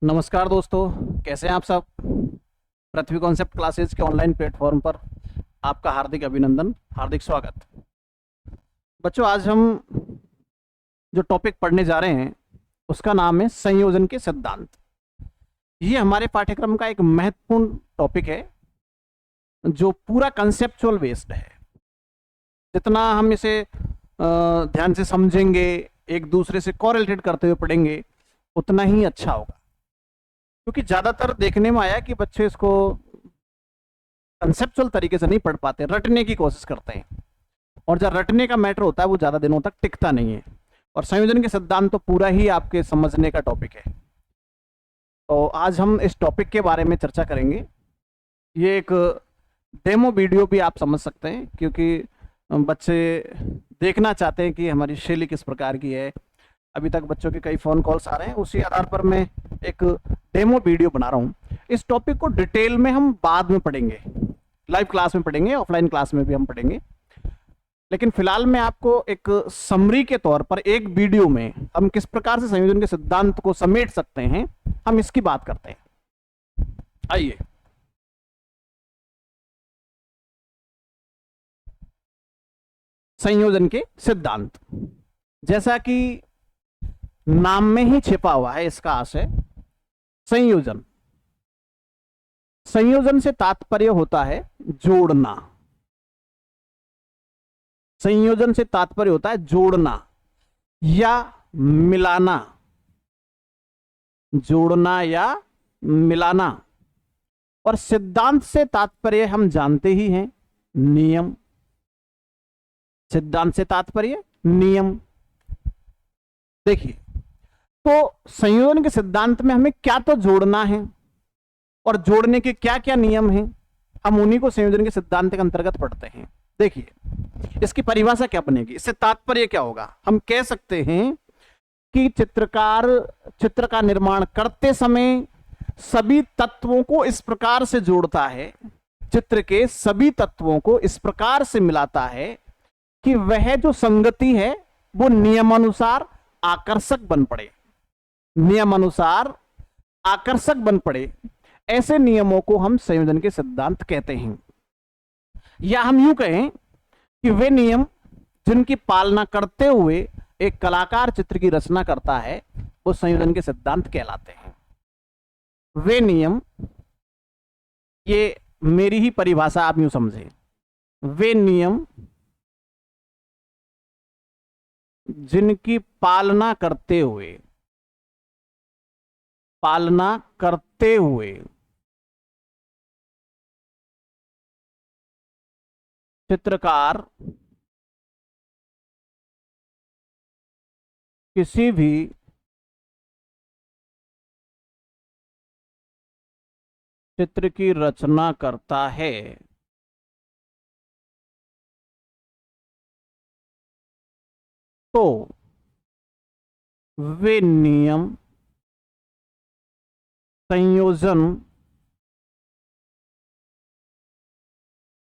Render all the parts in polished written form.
नमस्कार दोस्तों, कैसे हैं आप सब। पृथ्वी कॉन्सेप्ट क्लासेस के ऑनलाइन प्लेटफॉर्म पर आपका हार्दिक अभिनंदन, हार्दिक स्वागत। बच्चों, आज हम जो टॉपिक पढ़ने जा रहे हैं उसका नाम है संयोजन के सिद्धांत। ये हमारे पाठ्यक्रम का एक महत्वपूर्ण टॉपिक है जो पूरा कंसेप्चुअल बेस्ड है। जितना हम इसे ध्यान से समझेंगे, एक दूसरे से कोरिलेटेड करते हुए पढ़ेंगे, उतना ही अच्छा होगा। क्योंकि ज्यादातर देखने में आया कि बच्चे इसको कंसेप्चुअल तरीके से नहीं पढ़ पाते, रटने की कोशिश करते हैं, और जब रटने का मैटर होता है वो ज्यादा दिनों तक टिकता नहीं है। और संयोजन के सिद्धांत तो पूरा ही आपके समझने का टॉपिक है। तो आज हम इस टॉपिक के बारे में चर्चा करेंगे। ये एक डेमो वीडियो भी आप समझ सकते हैं, क्योंकि बच्चे देखना चाहते हैं कि हमारी शैली किस प्रकार की है। अभी तक बच्चों के कई फोन कॉल्स आ रहे हैं, उसी आधार पर मैं एक डेमो वीडियो बना रहा हूं। इस टॉपिक को डिटेल में हम बाद में पढ़ेंगे, लाइव क्लास में पढ़ेंगे, ऑफलाइन क्लास में भी हम पढ़ेंगे। लेकिन फिलहाल मैं आपको एक समरी के तौर पर एक वीडियो में हम किस प्रकार से संयोजन के सिद्धांत को समेट सकते हैं, हम इसकी बात करते हैं। आइए। संयोजन के सिद्धांत, जैसा कि नाम में ही छिपा हुआ है, इसका आशय संयोजन। संयोजन से तात्पर्य होता है जोड़ना। संयोजन से तात्पर्य होता है जोड़ना या मिलाना। जोड़ना या मिलाना। और सिद्धांत से तात्पर्य हम जानते ही हैं, नियम। सिद्धांत से तात्पर्य नियम। देखिए, तो संयोजन के सिद्धांत में हमें क्या तो जोड़ना है और जोड़ने के क्या क्या नियम हैं, हम उन्हीं को संयोजन के सिद्धांत के अंतर्गत पढ़ते हैं। देखिए, इसकी परिभाषा क्या बनेगी, इससे तात्पर्य क्या होगा। हम कह सकते हैं कि चित्रकार चित्र का निर्माण करते समय सभी तत्वों को इस प्रकार से जोड़ता है, चित्र के सभी तत्वों को इस प्रकार से मिलाता है कि वह जो संगति है वो नियमानुसार आकर्षक बन पड़े। नियमानुसार आकर्षक बन पड़े, ऐसे नियमों को हम संयोजन के सिद्धांत कहते हैं। या हम यूं कहें कि वे नियम जिनकी पालना करते हुए एक कलाकार चित्र की रचना करता है, वो संयोजन के सिद्धांत कहलाते हैं। वे नियम, ये मेरी ही परिभाषा आप यूं समझें, वे नियम जिनकी पालना करते हुए चित्रकार किसी भी चित्र की रचना करता है, तो वे नियम संयोजन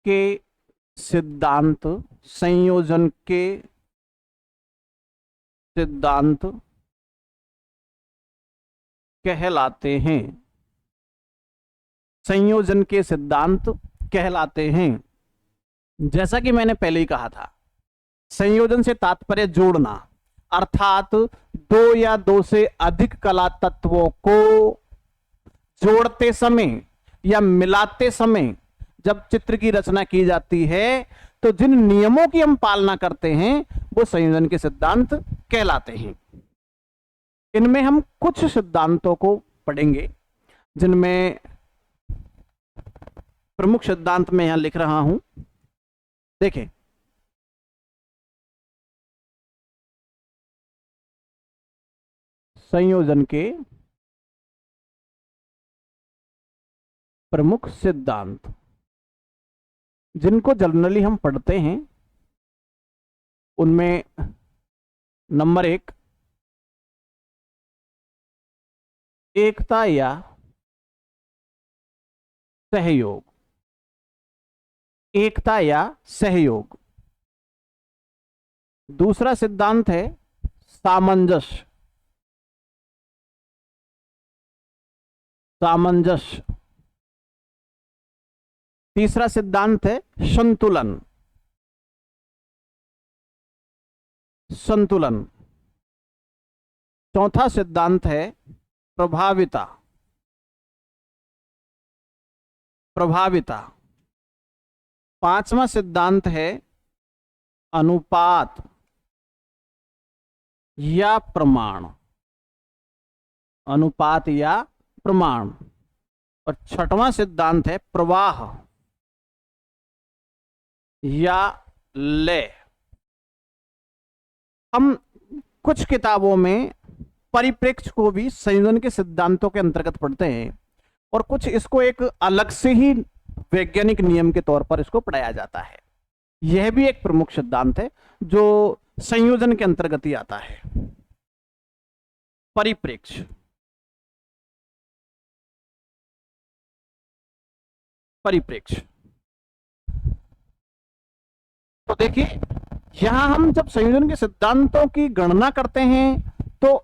के सिद्धांत संयोजन के सिद्धांत कहलाते हैं। संयोजन के सिद्धांत कहलाते हैं। जैसा कि मैंने पहले ही कहा था, संयोजन से तात्पर्य जोड़ना, अर्थात दो या दो से अधिक कला तत्वों को जोड़ते समय या मिलाते समय जब चित्र की रचना की जाती है, तो जिन नियमों की हम पालना करते हैं वो संयोजन के सिद्धांत कहलाते हैं। इनमें हम कुछ सिद्धांतों को पढ़ेंगे, जिनमें प्रमुख सिद्धांत मैं यहां लिख रहा हूं। देखें, संयोजन के प्रमुख सिद्धांत जिनको जनरली हम पढ़ते हैं, उनमें नंबर 1, एकता या सहयोग। एकता या सहयोग। दूसरा सिद्धांत है सामंजस्य। सामंजस्य। तीसरा सिद्धांत है संतुलन, संतुलन। चौथा सिद्धांत है प्रभाविता, प्रभाविता। पांचवा सिद्धांत है अनुपात या प्रमाण, अनुपात या प्रमाण। और छठवां सिद्धांत है प्रवाह या लय। हम कुछ किताबों में परिप्रेक्ष्य को भी संयोजन के सिद्धांतों के अंतर्गत पढ़ते हैं और कुछ इसको एक अलग से ही वैज्ञानिक नियम के तौर पर इसको पढ़ाया जाता है। यह भी एक प्रमुख सिद्धांत है जो संयोजन के अंतर्गत ही आता है। परिप्रेक्ष्य, परिप्रेक्ष्य। तो देखिए यहां हम जब संयोजन के सिद्धांतों की गणना करते हैं तो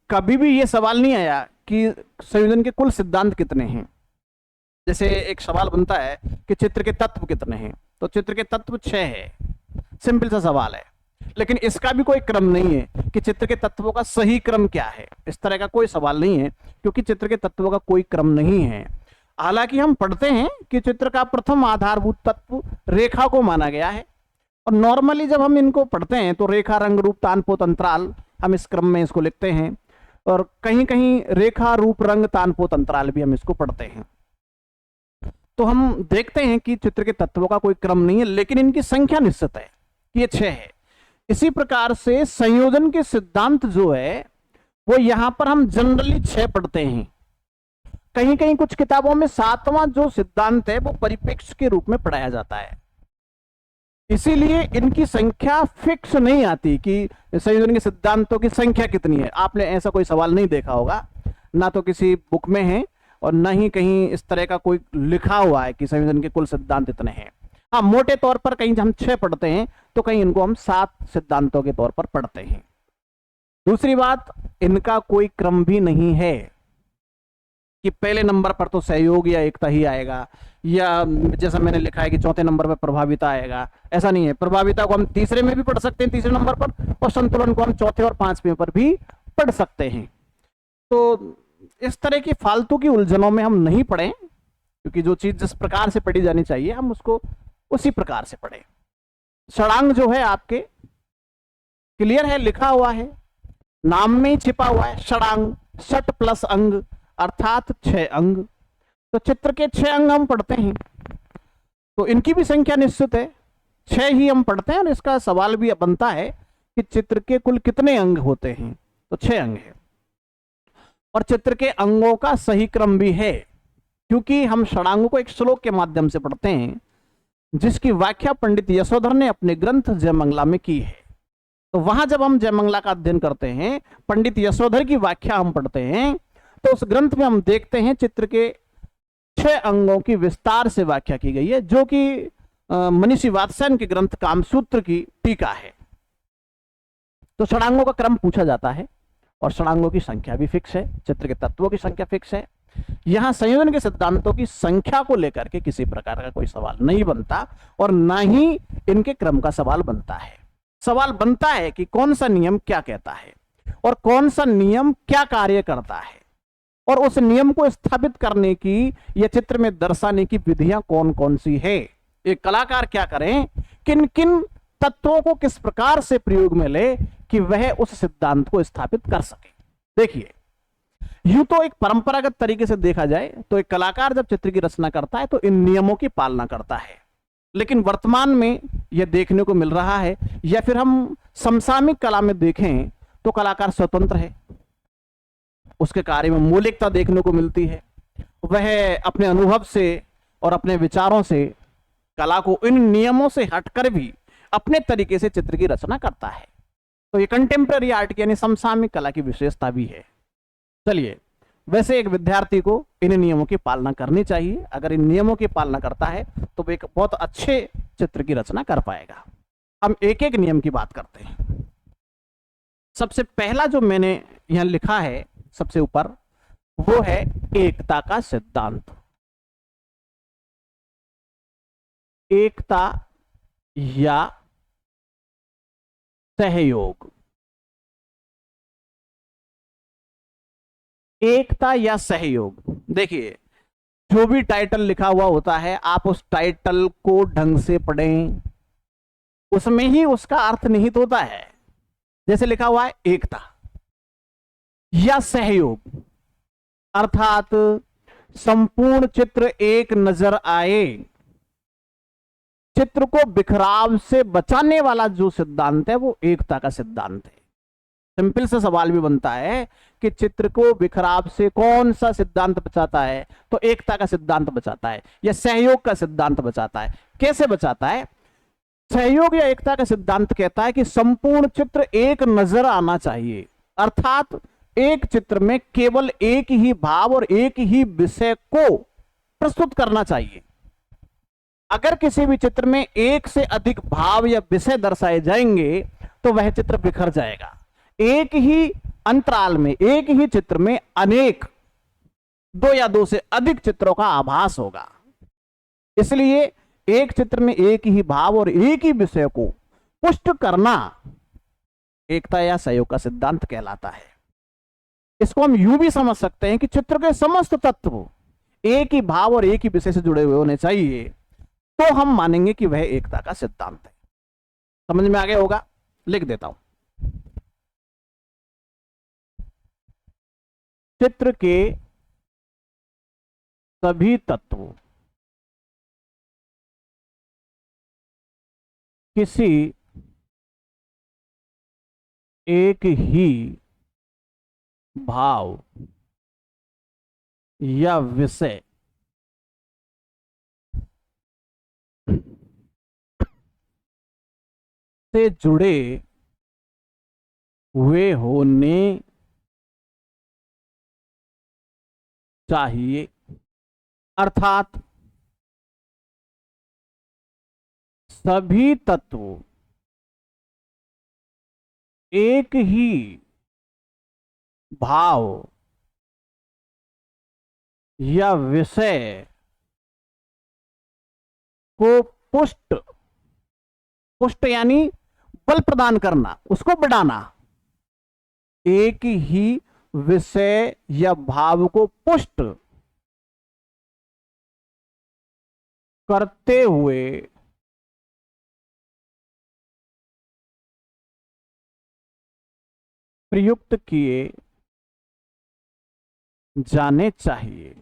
कभी भी यह सवाल नहीं आया कि संयोजन के कुल सिद्धांत कितने हैं। जैसे एक सवाल बनता है कि चित्र के तत्व कितने हैं, तो चित्र के तत्व 6 है, सिंपल सा सवाल है। लेकिन इसका भी कोई क्रम नहीं है कि चित्र के तत्वों का सही क्रम क्या है, इस तरह का कोई सवाल नहीं है, क्योंकि चित्र के तत्वों का कोई क्रम नहीं है। हालांकि हम पढ़ते हैं कि चित्र का प्रथम आधारभूत तत्व रेखा को माना गया है, और नॉर्मली जब हम इनको पढ़ते हैं तो रेखा, रंग, रूप, तानपोत, अंतराल, हम इस क्रम में इसको लिखते हैं। और कहीं कहीं रेखा, रूप, रंग, तानपोत, अंतराल भी हम इसको पढ़ते हैं। तो हम देखते हैं कि चित्र के तत्वों का कोई क्रम नहीं है, लेकिन इनकी संख्या निश्चित है कि ये 6 है। इसी प्रकार से संयोजन के सिद्धांत जो है वो यहां पर हम जनरली 6 पढ़ते हैं। कहीं कहीं कुछ किताबों में 7वां जो सिद्धांत है वो परिप्रेक्ष्य के रूप में पढ़ाया जाता है। इसीलिए इनकी संख्या फिक्स नहीं आती कि संयोजन के सिद्धांतों की संख्या कितनी है। आपने ऐसा कोई सवाल नहीं देखा होगा, ना तो किसी बुक में है और ना ही कहीं इस तरह का कोई लिखा हुआ है कि संयोजन के कुल सिद्धांत इतने हैं। हाँ, मोटे तौर पर कहीं हम 6 पढ़ते हैं तो कहीं इनको हम 7 सिद्धांतों के तौर पर पढ़ते हैं। दूसरी बात, इनका कोई क्रम भी नहीं है कि पहले नंबर पर तो सहयोग या एकता ही आएगा, या जैसा मैंने लिखा है कि चौथे नंबर पर प्रभाविता आएगा। ऐसा नहीं है। प्रभाविता को हम तीसरे में भी पढ़ सकते हैं, तीसरे नंबर पर, और संतुलन को हम चौथे और 5वें पर भी पढ़ सकते हैं। तो इस तरह की फालतू की उलझनों में हम नहीं पढ़ें, क्योंकि जो चीज जिस प्रकार से पढ़ी जानी चाहिए हम उसको उसी प्रकार से पढ़ें। षडांग जो है आपके क्लियर है, लिखा हुआ है, नाम में ही छिपा हुआ है। षडांग, षट प्लस अंग अर्थात 6 अंग। तो चित्र के 6 अंग हम पढ़ते हैं, तो इनकी भी संख्या निश्चित है, 6 ही हम पढ़ते हैं। और इसका सवाल भी बनता है कि चित्र के कुल कितने अंग होते हैं, तो 6 अंग है। और चित्र के अंगों का सही क्रम भी है, क्योंकि हम षडांगों को एक श्लोक के माध्यम से पढ़ते हैं जिसकी व्याख्या पंडित यशोधर ने अपने ग्रंथ जयमंगला में की है। तो वहां जब हम जयमंगला का अध्ययन करते हैं, पंडित यशोधर की व्याख्या हम पढ़ते हैं, तो उस ग्रंथ में हम देखते हैं चित्र के 6 अंगों की विस्तार से व्याख्या की गई है, जो कि मनीषी वात्स्यायन के ग्रंथ कामसूत्र की टीका है। तो षडांगों का क्रम पूछा जाता है और षडांगों की संख्या भी फिक्स है, चित्र के तत्वों की संख्या फिक्स है। यहां संयोजन के सिद्धांतों की संख्या को लेकर के किसी प्रकार का कोई सवाल नहीं बनता, और ना ही इनके क्रम का सवाल बनता है। सवाल बनता है कि कौन सा नियम क्या कहता है और कौन सा नियम क्या कार्य करता है, और उस नियम को स्थापित करने की या चित्र में दर्शाने की विधियां कौन कौन सी है। एक कलाकार क्या करें, किन किन तत्वों को किस प्रकार से प्रयोग में ले कि वह उस सिद्धांत को स्थापित कर सके। देखिए, यूं तो एक परंपरागत तरीके से देखा जाए तो एक कलाकार जब चित्र की रचना करता है तो इन नियमों की पालना करता है। लेकिन वर्तमान में यह देखने को मिल रहा है, या फिर हम समसामयिक कला में देखें तो कलाकार स्वतंत्र है, उसके कार्य में मौलिकता देखने को मिलती है। वह अपने अनुभव से और अपने विचारों से कला को इन नियमों से हटकर भी अपने तरीके से चित्र की रचना करता है। तो ये कंटेम्प्रेरी आर्ट यानी समसामयिक कला की विशेषता भी है। चलिए, वैसे एक विद्यार्थी को इन नियमों की पालना करनी चाहिए। अगर इन नियमों की पालना करता है तो वो एक बहुत अच्छे चित्र की रचना कर पाएगा। हम एक एक नियम की बात करते हैं। सबसे पहला जो मैंने यहां लिखा है सबसे ऊपर, वो है एकता का सिद्धांत। एकता या सहयोग। एकता या सहयोग, देखिए जो भी टाइटल लिखा हुआ होता है आप उस टाइटल को ढंग से पढ़ें, उसमें ही उसका अर्थ निहित होता है। जैसे लिखा हुआ है एकता या सहयोग, अर्थात संपूर्ण चित्र एक नजर आए, चित्र को बिखराव से बचाने वाला जो सिद्धांत है वो एकता का सिद्धांत है। सिंपल सा सवाल भी बनता है कि चित्र को बिखराव से कौन सा सिद्धांत बचाता है, तो एकता का सिद्धांत बचाता है या सहयोग का सिद्धांत बचाता है। कैसे बचाता है? सहयोग या एकता का सिद्धांत कहता है कि संपूर्ण चित्र एक नजर आना चाहिए, अर्थात एक चित्र में केवल एक ही भाव और एक ही विषय को प्रस्तुत करना चाहिए। अगर किसी भी चित्र में एक से अधिक भाव या विषय दर्शाए जाएंगे तो वह चित्र बिखर जाएगा। एक ही अंतराल में, एक ही चित्र में अनेक, दो या दो से अधिक चित्रों का आभास होगा। इसलिए एक चित्र में एक ही भाव और एक ही विषय को पुष्ट करना एकता या सहयोग का सिद्धांत कहलाता है। इसको हम यूं भी समझ सकते हैं कि चित्र के समस्त तत्व एक ही भाव और एक ही विषय से जुड़े हुए होने चाहिए, तो हम मानेंगे कि वह एकता का सिद्धांत है। समझ में आ गया होगा? लिख देता हूं। चित्र के सभी तत्व किसी एक ही भाव या विषय से जुड़े हुए होने चाहिए, अर्थात सभी तत्व एक ही भाव या विषय को पुष्ट, पुष्ट यानी बल प्रदान करना, उसको बढ़ाना, एक ही विषय या भाव को पुष्ट करते हुए प्रयुक्त किए जाने चाहिए।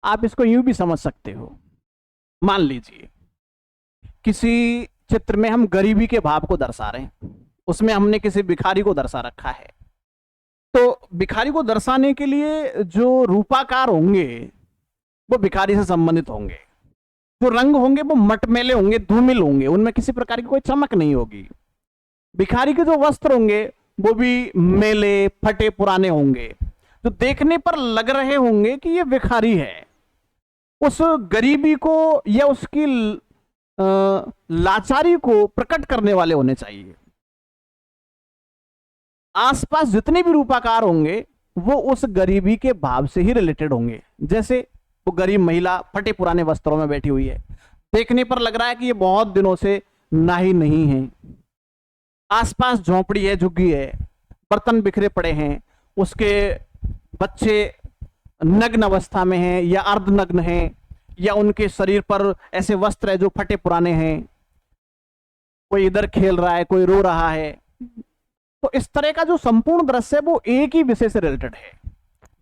आप इसको यूं भी समझ सकते हो। मान लीजिए किसी चित्र में हम गरीबी के भाव को दर्शा रहे हैं, उसमें हमने किसी भिखारी को दर्शा रखा है, तो भिखारी को दर्शाने के लिए जो रूपाकार होंगे वो भिखारी से संबंधित होंगे, जो रंग होंगे वो मटमैले होंगे, धूमिल होंगे, उनमें किसी प्रकार की कोई चमक नहीं होगी। भिखारी के जो वस्त्र होंगे वो भी मेले फटे पुराने होंगे, जो देखने पर लग रहे होंगे कि ये भिखारी है। उस गरीबी को या उसकी लाचारी को प्रकट करने वाले होने चाहिए। आसपास जितने भी रूपाकार होंगे वो उस गरीबी के भाव से ही रिलेटेड होंगे। जैसे वो गरीब महिला फटे पुराने वस्त्रों में बैठी हुई है, देखने पर लग रहा है कि ये बहुत दिनों से नहाई नहीं है। आसपास झोंपड़ी है, झुग्गी है, बर्तन बिखरे पड़े हैं, उसके बच्चे नग्न अवस्था में हैं या अर्धनग्न हैं, या उनके शरीर पर ऐसे वस्त्र है जो फटे पुराने हैं, कोई इधर खेल रहा है, कोई रो रहा है। तो इस तरह का जो संपूर्ण दृश्य है वो एक ही विषय से रिलेटेड है,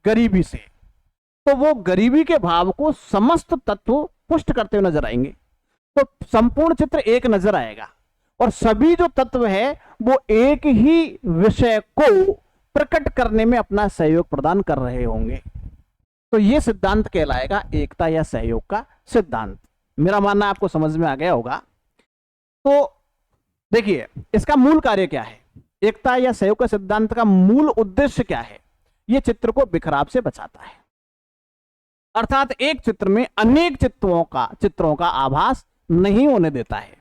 गरीबी से। तो वो गरीबी के भाव को समस्त तत्व पुष्ट करते हुए नजर आएंगे, तो संपूर्ण चित्र एक नजर आएगा और सभी जो तत्व है वो एक ही विषय को प्रकट करने में अपना सहयोग प्रदान कर रहे होंगे। तो ये सिद्धांत कहलाएगा एकता या सहयोग का सिद्धांत। मेरा मानना आपको समझ में आ गया होगा। तो देखिए इसका मूल कार्य क्या है, एकता या सहयोग का सिद्धांत का मूल उद्देश्य क्या है? यह चित्र को बिखराव से बचाता है, अर्थात एक चित्र में अनेक चित्रों का आभास नहीं होने देता है।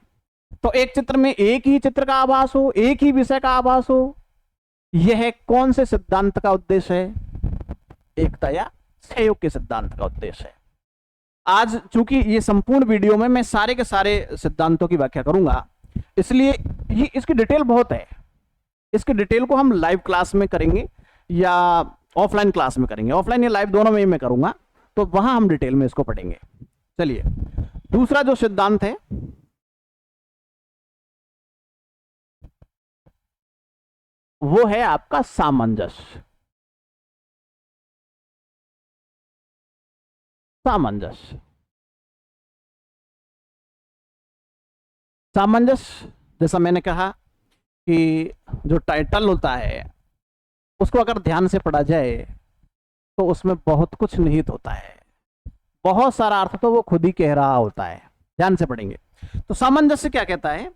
तो एक चित्र में एक ही चित्र का आभास हो, एक ही विषय का आभास हो, यह कौन से सिद्धांत का उद्देश्य है? एकता या सहयोग के सिद्धांत का उद्देश्य है। आज चूंकि ये संपूर्ण वीडियो में मैं सारे के सारे सिद्धांतों की व्याख्या करूंगा, इसलिए ये इसकी डिटेल बहुत है। इसकी डिटेल को हम लाइव क्लास में करेंगे या ऑफलाइन क्लास में करेंगे, ऑफलाइन या लाइव दोनों में ही मैं करूंगा, तो वहां हम डिटेल में इसको पढ़ेंगे। चलिए, दूसरा जो सिद्धांत है वो है आपका सामंजस्य। सामंजस्य, सामंजस्य जैसा मैंने कहा कि जो टाइटल होता है उसको अगर ध्यान से पढ़ा जाए तो उसमें बहुत कुछ निहित होता है, बहुत सारा अर्थ तो वो खुद ही कह रहा होता है। ध्यान से पढ़ेंगे तो सामंजस्य क्या कहता है?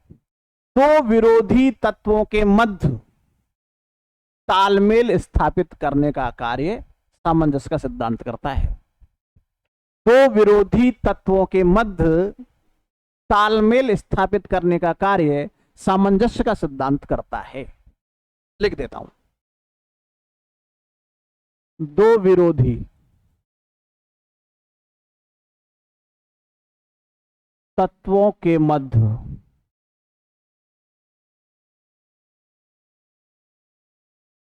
दो विरोधी तत्वों के मध्य तालमेल स्थापित करने का कार्य सामंजस्य का सिद्धांत करता है। दो विरोधी तत्वों के मध्य तालमेल स्थापित करने का कार्य सामंजस्य का सिद्धांत करता है। लिख देता हूं, दो विरोधी तत्वों के मध्य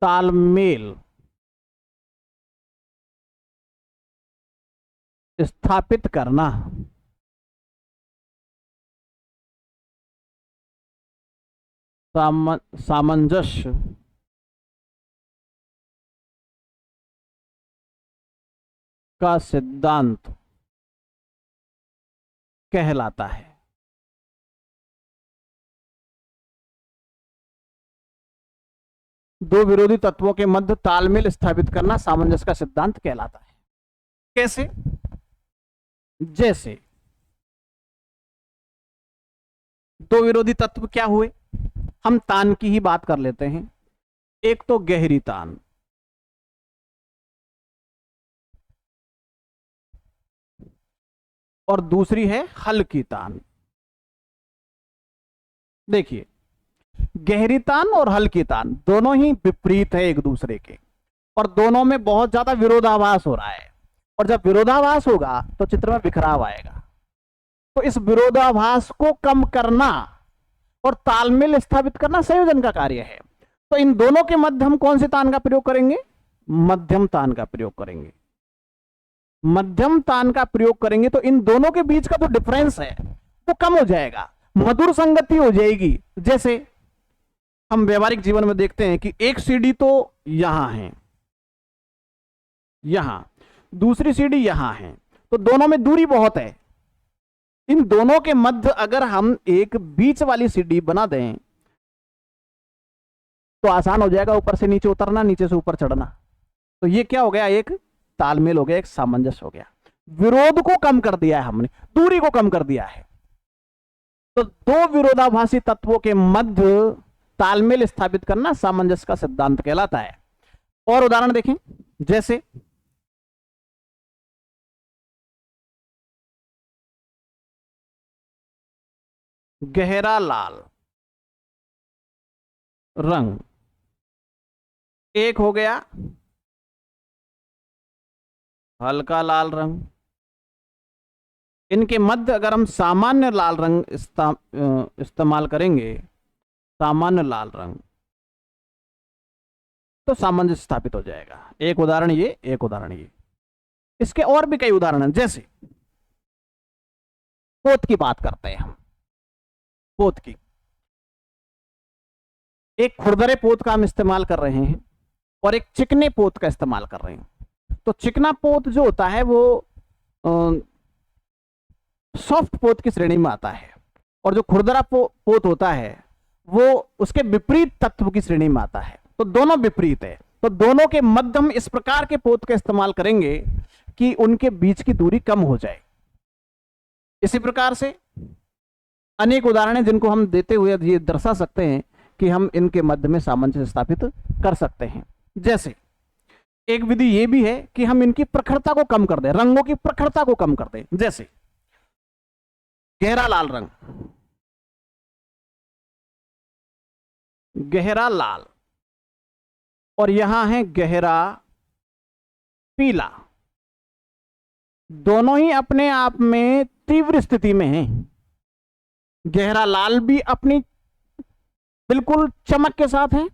तालमेल स्थापित करना सामंजस्य का सिद्धांत कहलाता है। दो विरोधी तत्वों के मध्य तालमेल स्थापित करना सामंजस्य का सिद्धांत कहलाता है। कैसे? जैसे दो विरोधी तत्व क्या हुए, हम तान की ही बात कर लेते हैं। एक तो गहरी तान, और दूसरी है हल्की तान। देखिए, गहरी तान और हल्की तान दोनों ही विपरीत है एक दूसरे के, और दोनों में बहुत ज्यादा विरोधाभास हो रहा है, और जब विरोधाभास होगा तो चित्र में बिखराव आएगा। तो इस विरोधाभास को कम करना और तालमेल स्थापित करना संयोजन का कार्य है। तो इन दोनों के मध्य हम कौन से तान का प्रयोग करेंगे? मध्यम तान का प्रयोग करेंगे। मध्यम तान का प्रयोग करेंगे तो इन दोनों के बीच का जो डिफरेंस है वो कम हो जाएगा, मधुर संगति हो जाएगी। जैसे हम व्यवहारिक जीवन में देखते हैं कि एक सीढ़ी तो यहां है, यहां दूसरी सीढ़ी यहां है, तो दोनों में दूरी बहुत है। इन दोनों के मध्य अगर हम एक बीच वाली सीढ़ी बना दें तो आसान हो जाएगा ऊपर से नीचे उतरना, नीचे से ऊपर चढ़ना। तो ये क्या हो गया? एक तालमेल हो गया, एक सामंजस्य हो गया। विरोध को कम कर दिया है हमने, दूरी को कम कर दिया है। तो दो विरोधाभासी तत्वों के मध्य तालमेल स्थापित करना सामंजस्य का सिद्धांत कहलाता है। और उदाहरण देखें, जैसे गहरा लाल रंग एक हो गया, हल्का लाल रंग। इनके मध्य अगर हम सामान्य लाल रंग इस्तेमाल करेंगे, सामान्य लाल रंग, तो सामंजस्य स्थापित हो जाएगा। एक उदाहरण ये, एक उदाहरण ये। इसके और भी कई उदाहरण हैं। जैसे पोत की बात करते हैं हम, पोत की, एक खुरदरे पोत का हम इस्तेमाल कर रहे हैं और एक चिकने पोत का इस्तेमाल कर रहे हैं। तो चिकना पोत जो होता है वो सॉफ्ट पोत की श्रेणी में आता है, और जो खुरदरा पोत होता है वो उसके विपरीत तत्व की श्रेणी में आता है। तो दोनों विपरीत है, तो दोनों के मध्य हम इस प्रकार के पोत का इस्तेमाल करेंगे कि उनके बीच की दूरी कम हो जाए। इसी प्रकार से अनेक उदाहरण हैं जिनको हम देते हुए ये दर्शा सकते हैं कि हम इनके मध्य में सामंजस्य स्थापित कर सकते हैं। जैसे एक विधि ये भी है कि हम इनकी प्रखरता को कम कर दें, रंगों की प्रखरता को कम कर दें। जैसे गहरा लाल रंग, गहरा लाल और यहां है गहरा पीला। दोनों ही अपने आप में तीव्र स्थिति में हैं। गहरा लाल भी अपनी बिल्कुल चमक के साथ है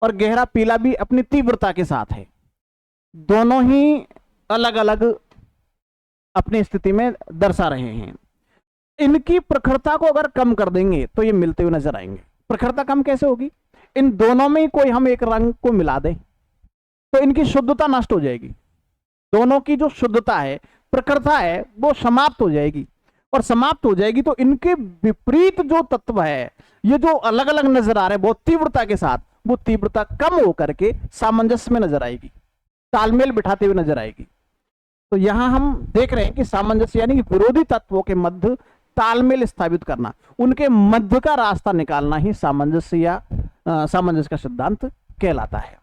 और गहरा पीला भी अपनी तीव्रता के साथ है। दोनों ही अलग अलग अपनी स्थिति में दर्शा रहे हैं। इनकी प्रखरता को अगर कम कर देंगे तो ये मिलते हुए नजर आएंगे। प्रखरता कम कैसे होगी? इन दोनों में ही कोई हम एक रंग को मिला दें तो इनकी शुद्धता नष्ट हो जाएगी। दोनों की जो शुद्धता है, प्रखरता है, वो समाप्त हो जाएगी। और समाप्त हो जाएगी तो इनके विपरीत जो तत्व है, ये जो अलग अलग नजर आ रहे हैं बहुत तीव्रता के साथ, वो तीव्रता कम होकर के सामंजस्य में नजर आएगी, तालमेल बिठाते हुए नजर आएगी। तो यहां हम देख रहे हैं कि सामंजस्य यानी कि विरोधी तत्वों के मध्य तालमेल स्थापित करना, उनके मध्य का रास्ता निकालना ही सामंजस्य या सामंजस्य का सिद्धांत कहलाता है।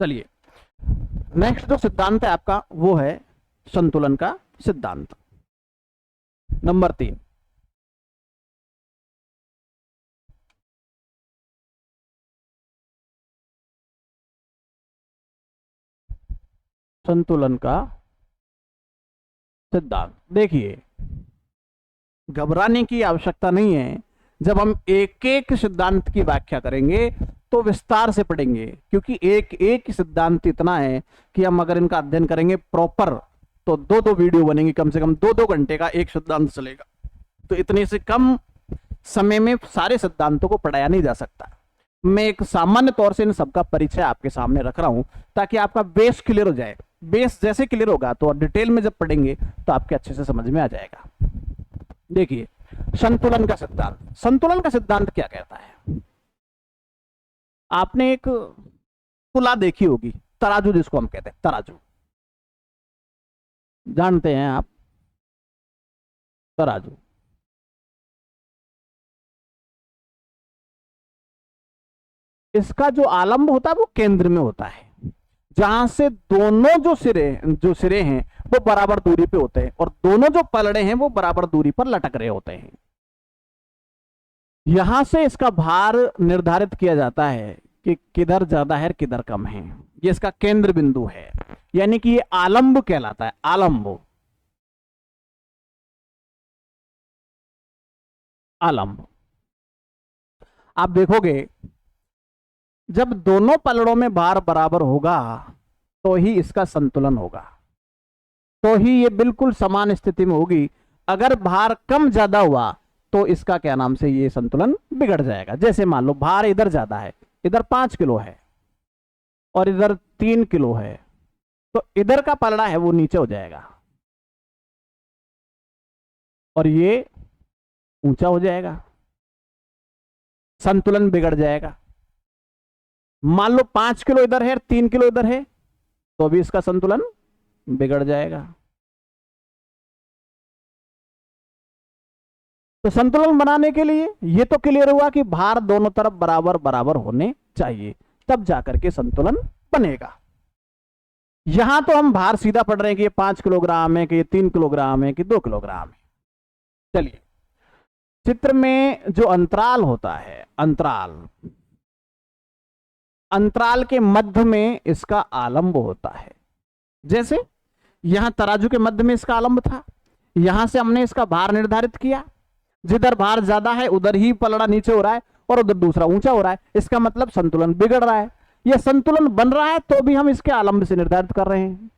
चलिए, नेक्स्ट जो सिद्धांत है आपका वो है संतुलन का सिद्धांत। नंबर 3, संतुलन का सिद्धांत। देखिए, घबराने की आवश्यकता नहीं है। जब हम एक एक सिद्धांत की व्याख्या करेंगे तो विस्तार से पढ़ेंगे, क्योंकि एक एक सिद्धांत इतना है कि हम अगर इनका अध्ययन करेंगे प्रॉपर तो 2-2 वीडियो बनेंगी, कम से कम 2-2 घंटे का एक सिद्धांत चलेगा। तो इतने से कम समय में सारे सिद्धांतों को पढ़ाया नहीं जा सकता। मैं एक सामान्य तौर से इन सबका परिचय आपके सामने रख रहा हूं ताकि आपका बेस क्लियर हो जाए। बेस जैसे क्लियर होगा तो डिटेल में जब पढ़ेंगे तो आपके अच्छे से समझ में आ जाएगा। देखिए, संतुलन का सिद्धांत। संतुलन का सिद्धांत क्या कहता है? आपने एक तुला देखी होगी, तराजू जिसको हम कहते हैं, तराजू जानते हैं आप? तराजू, इसका जो आलंब होता है वो केंद्र में होता है, जहां से दोनों जो सिरे हैं वो बराबर दूरी पे होते हैं और दोनों जो पलड़े हैं वो बराबर दूरी पर लटक रहे होते हैं। यहां से इसका भार निर्धारित किया जाता है कि किधर ज्यादा है किधर कम है। ये इसका केंद्र बिंदु है, यानी कि ये आलंब कहलाता है। आलंब, आलंब। आप देखोगे जब दोनों पलड़ों में भार बराबर होगा तो ही इसका संतुलन होगा, तो ही ये बिल्कुल समान स्थिति में होगी। अगर भार कम ज्यादा हुआ तो इसका क्या नाम से ये संतुलन बिगड़ जाएगा। जैसे मान लो भार इधर ज्यादा है, इधर 5 किलो है और इधर 3 किलो है, तो इधर का पलड़ा है वो नीचे हो जाएगा और ये ऊंचा हो जाएगा, संतुलन बिगड़ जाएगा। मान लो 5 किलो इधर है, 3 किलो इधर है, तो भी इसका संतुलन बिगड़ जाएगा। तो संतुलन बनाने के लिए ये तो क्लियर हुआ कि भार दोनों तरफ बराबर बराबर होने चाहिए, तब जाकर के संतुलन बनेगा। यहां तो हम भार सीधा पढ़ रहे हैं कि ये 5 किलोग्राम है, कि ये 3 किलोग्राम है, कि 2 किलोग्राम है। चलिए, चित्र में जो अंतराल होता है, अंतराल के मध्य में इसका आलंब होता है। जैसे यहां तराजू के मध्य में इसका आलंब था, यहां से हमने इसका भार निर्धारित किया। जिधर भार ज्यादा है उधर ही पलड़ा नीचे हो रहा है और उधर दूसरा ऊंचा हो रहा है, इसका मतलब संतुलन बिगड़ रहा है। यह संतुलन बन रहा है तो भी हम इसके आलंब से निर्धारित कर रहे हैं।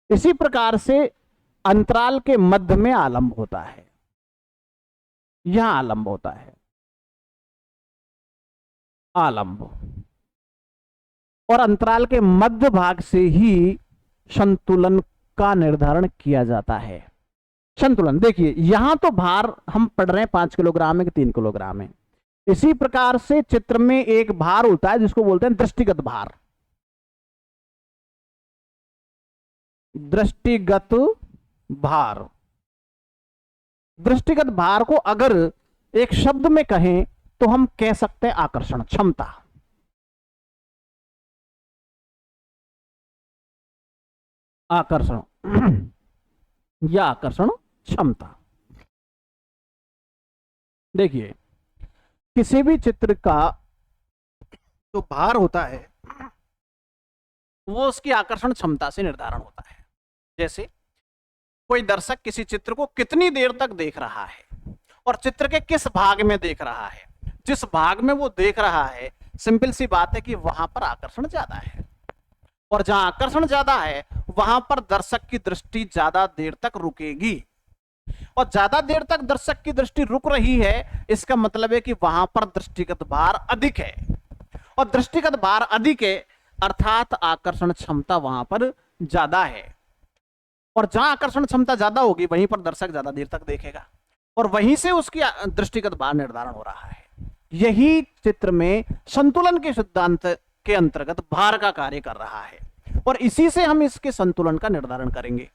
इसी प्रकार से अंतराल के मध्य में आलंब होता है, यहां आलंब होता है, आलंब। और अंतराल के मध्य भाग से ही संतुलन का निर्धारण किया जाता है। संतुलन देखिए, यहां तो भार हम पढ़ रहे हैं 5 किलोग्राम है कि 3 किलोग्राम है। इसी प्रकार से चित्र में एक भार होता है जिसको बोलते हैं दृष्टिगत भार। दृष्टिगत भार, दृष्टिगत भार को अगर एक शब्द में कहें तो हम कह सकते हैं आकर्षण क्षमता। आकर्षण या आकर्षण क्षमता। देखिए, किसी भी चित्र का जो भार होता है वो उसकी आकर्षण क्षमता से निर्धारण होता है। जैसे कोई दर्शक किसी चित्र को कितनी देर तक देख रहा है और चित्र के किस भाग में देख रहा है। जिस भाग में वो देख रहा है, सिंपल सी बात है कि वहां पर आकर्षण ज्यादा है, और जहां आकर्षण ज्यादा है वहां पर दर्शक की दृष्टि ज्यादा देर तक रुकेगी। और ज्यादा देर तक दर्शक की दृष्टि रुक रही है, इसका मतलब है कि वहां पर दृष्टिगत भार अधिक है, और दृष्टिगत भार अधिक है अर्थात आकर्षण क्षमता वहां पर ज्यादा है। और जहां आकर्षण क्षमता ज्यादा होगी वहीं पर दर्शक ज्यादा देर तक देखेगा, और वहीं से उसकी दृष्टिगत भार निर्धारण हो रहा है। यही चित्र में संतुलन के सिद्धांत के अंतर्गत भार का कार्य कर रहा है, और इसी से हम इसके संतुलन का निर्धारण करेंगे।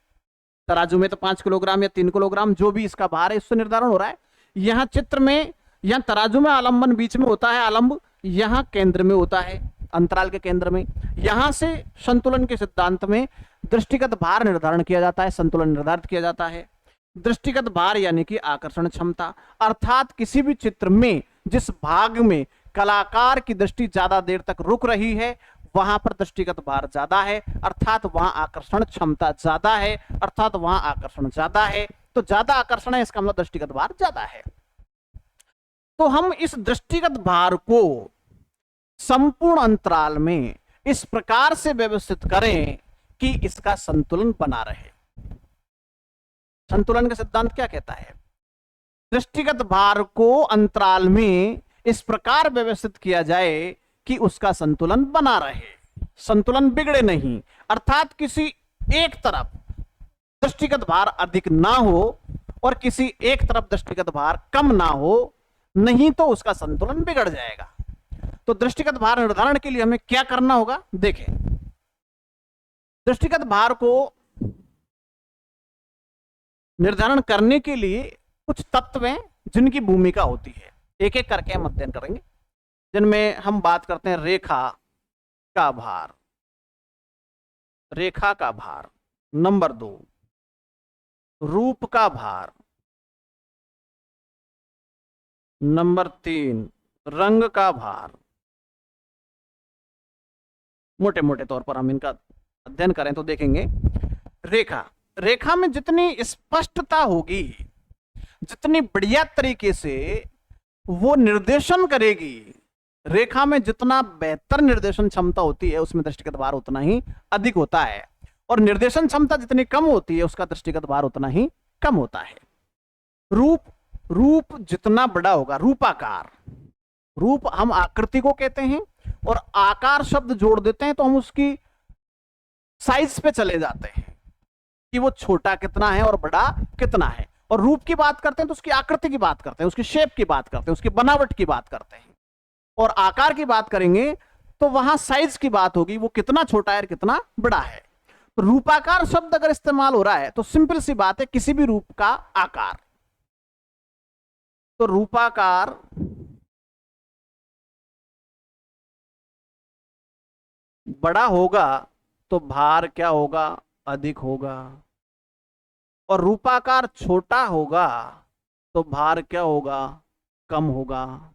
तराजू में तो 5 किलोग्राम या 3 किलोग्राम जो भी इसका भार है इससे निर्धारण हो रहा है। यहां चित्र में, यहां तराजू में आलंबन बीच में होता है, आलंब यहां केंद्र में होता है, अंतराल के केंद्र में। यहां से संतुलन के सिद्धांत में दृष्टिगत भार निर्धारण किया जाता है, संतुलन निर्धारित किया जाता है। दृष्टिगत भार यानी कि आकर्षण क्षमता, अर्थात किसी भी चित्र में जिस भाग में कलाकार की दृष्टि ज्यादा देर तक रुक रही है वहां पर दृष्टिगत भार ज्यादा है, अर्थात वहां आकर्षण क्षमता ज्यादा है, अर्थात वहां आकर्षण ज्यादा है। तो ज्यादा आकर्षण है, इसका मतलब दृष्टिगत भार ज्यादा है। तो हम इस दृष्टिगत भार को संपूर्ण अंतराल में इस प्रकार से व्यवस्थित करें कि इसका संतुलन बना रहे। संतुलन का सिद्धांत क्या कहता है? दृष्टिगत भार को अंतराल में इस प्रकार व्यवस्थित किया जाए कि उसका संतुलन बना रहे, संतुलन बिगड़े नहीं, अर्थात किसी एक तरफ दृष्टिगत भार अधिक ना हो और किसी एक तरफ दृष्टिगत भार कम ना हो, नहीं तो उसका संतुलन बिगड़ जाएगा। तो दृष्टिगत भार निर्धारण के लिए हमें क्या करना होगा? देखें, दृष्टिगत भार को निर्धारण करने के लिए कुछ तत्व हैं जिनकी भूमिका होती है, एक एक करके हम अध्ययन करेंगे। जिनमें हम बात करते हैं रेखा का भार, रेखा का भार। नंबर 2 रूप का भार। नंबर 3 रंग का भार। मोटे मोटे तौर पर हम इनका अध्ययन करें तो देखेंगे, रेखा, रेखा में जितनी स्पष्टता होगी, जितनी बढ़िया तरीके से वो निर्देशन करेगी, रेखा में जितना बेहतर निर्देशन क्षमता होती है उसमें दृष्टिगत भार उतना ही अधिक होता है, और निर्देशन क्षमता जितनी कम होती है उसका दृष्टिगत भार उतना ही कम होता है। रूप, रूप जितना बड़ा होगा, रूपाकार, रूप हम आकृति को कहते हैं, और आकार शब्द जोड़ देते हैं तो हम उसकी साइज पे चले जाते हैं कि वो छोटा कितना है और बड़ा कितना है। और रूप की बात करते हैं तो उसकी आकृति की बात करते हैं, उसकी शेप की बात करते हैं, उसकी बनावट की बात करते हैं। और आकार की बात करेंगे तो वहां साइज की बात होगी, वो कितना छोटा है और कितना बड़ा है। तो रूपाकार शब्द अगर इस्तेमाल हो रहा है तो सिंपल सी बात है, किसी भी रूप का आकार। तो रूपाकार बड़ा होगा तो भार क्या होगा? अधिक होगा। और रूपाकार छोटा होगा तो भार क्या होगा? कम होगा।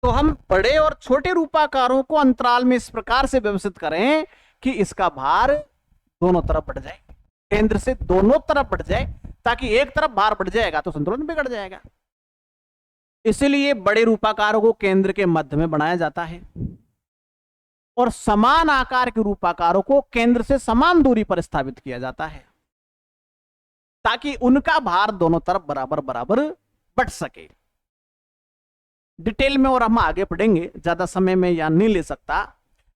तो हम बड़े और छोटे रूपाकारों को अंतराल में इस प्रकार से व्यवस्थित करें कि इसका भार दोनों तरफ बढ़ जाए, केंद्र से दोनों तरफ बढ़ जाए, ताकि एक तरफ भार बढ़ जाएगा तो संतुलन बिगड़ जाएगा। इसीलिए बड़े रूपाकारों को केंद्र के मध्य में बनाया जाता है, और समान आकार के रूपाकारों को केंद्र से समान दूरी पर स्थापित किया जाता है, ताकि उनका भार दोनों तरफ बराबर बराबर बढ़ सके। डिटेल में और हम आगे पढ़ेंगे, ज्यादा समय में यहां नहीं ले सकता।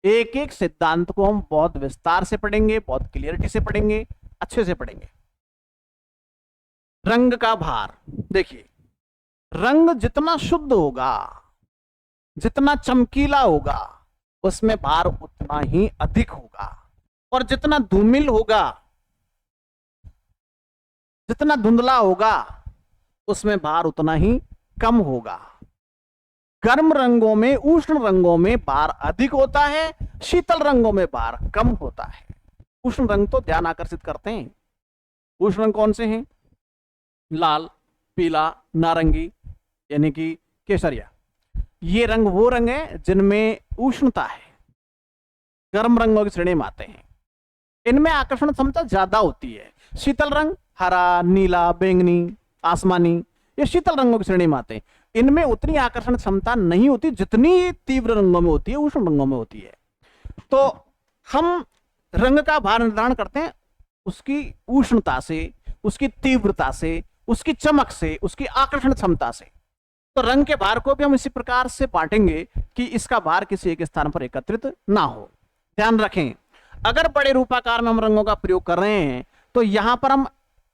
एक एक सिद्धांत को हम बहुत विस्तार से पढ़ेंगे, बहुत क्लियरिटी से पढ़ेंगे, अच्छे से पढ़ेंगे। रंग का भार, देखिए, रंग जितना शुद्ध होगा, जितना चमकीला होगा, उसमें भार उतना ही अधिक होगा, और जितना धूमिल होगा, जितना धुंधला होगा, उसमें भार उतना ही कम होगा। गर्म रंगों में, उष्ण रंगों में भार अधिक होता है, शीतल रंगों में भार कम होता है। उष्ण रंग तो ध्यान आकर्षित करते हैं। उष्ण रंग कौन से हैं? लाल, पीला, नारंगी यानी कि केसरिया। ये रंग वो रंग है जिनमें उष्णता है, गर्म रंगों की श्रेणी में आते हैं। इनमें आकर्षण क्षमता ज्यादा होती है। शीतल रंग हरा, नीला, बैंगनी, आसमानी, ये शीतल रंगों की श्रेणी में आते हैं। इनमें उतनी आकर्षण क्षमता नहीं होती जितनी तीव्र रंगों में होती है, उष्ण रंगों में होती है। तो हम रंग का भार निर्धारण करते हैं उसकी उष्णता से, उसकी तीव्रता से, उसकी चमक से, उसकी आकर्षण क्षमता से। तो रंग के भार को भी हम इसी प्रकार से बांटेंगे कि इसका भार किसी एक स्थान पर एकत्रित ना हो। ध्यान रखें, अगर बड़े रूपाकार में हम रंगों का प्रयोग कर रहे हैं तो यहां पर हम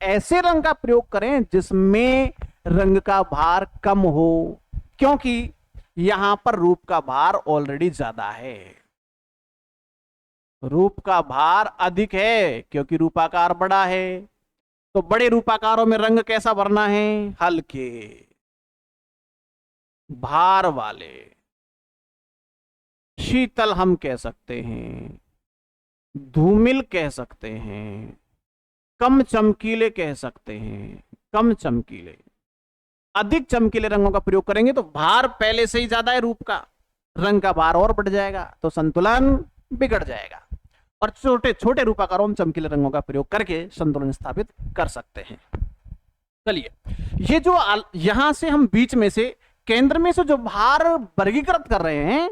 ऐसे रंग का प्रयोग करें जिसमें रंग का भार कम हो, क्योंकि यहां पर रूप का भार ऑलरेडी ज्यादा है। रूप का भार अधिक है क्योंकि रूपाकार बड़ा है। तो बड़े रूपाकारों में रंग कैसा भरना है? हल्के, भार वाले, शीतल हम कह सकते हैं, धूमिल कह सकते हैं, कम चमकीले कह सकते हैं, कम चमकीले। अधिक चमकीले रंगों का प्रयोग करेंगे तो भार पहले से ही ज्यादा है रूप का, रंग का भार और बढ़ जाएगा, तो संतुलन बिगड़ जाएगा। और छोटे छोटे रूपाकारों में चमकीले रंगों का प्रयोग करके संतुलन स्थापित कर सकते हैं। चलिए, ये जो यहां से हम बीच में से केंद्र में से जो भार वर्गीकृत कर रहे हैं,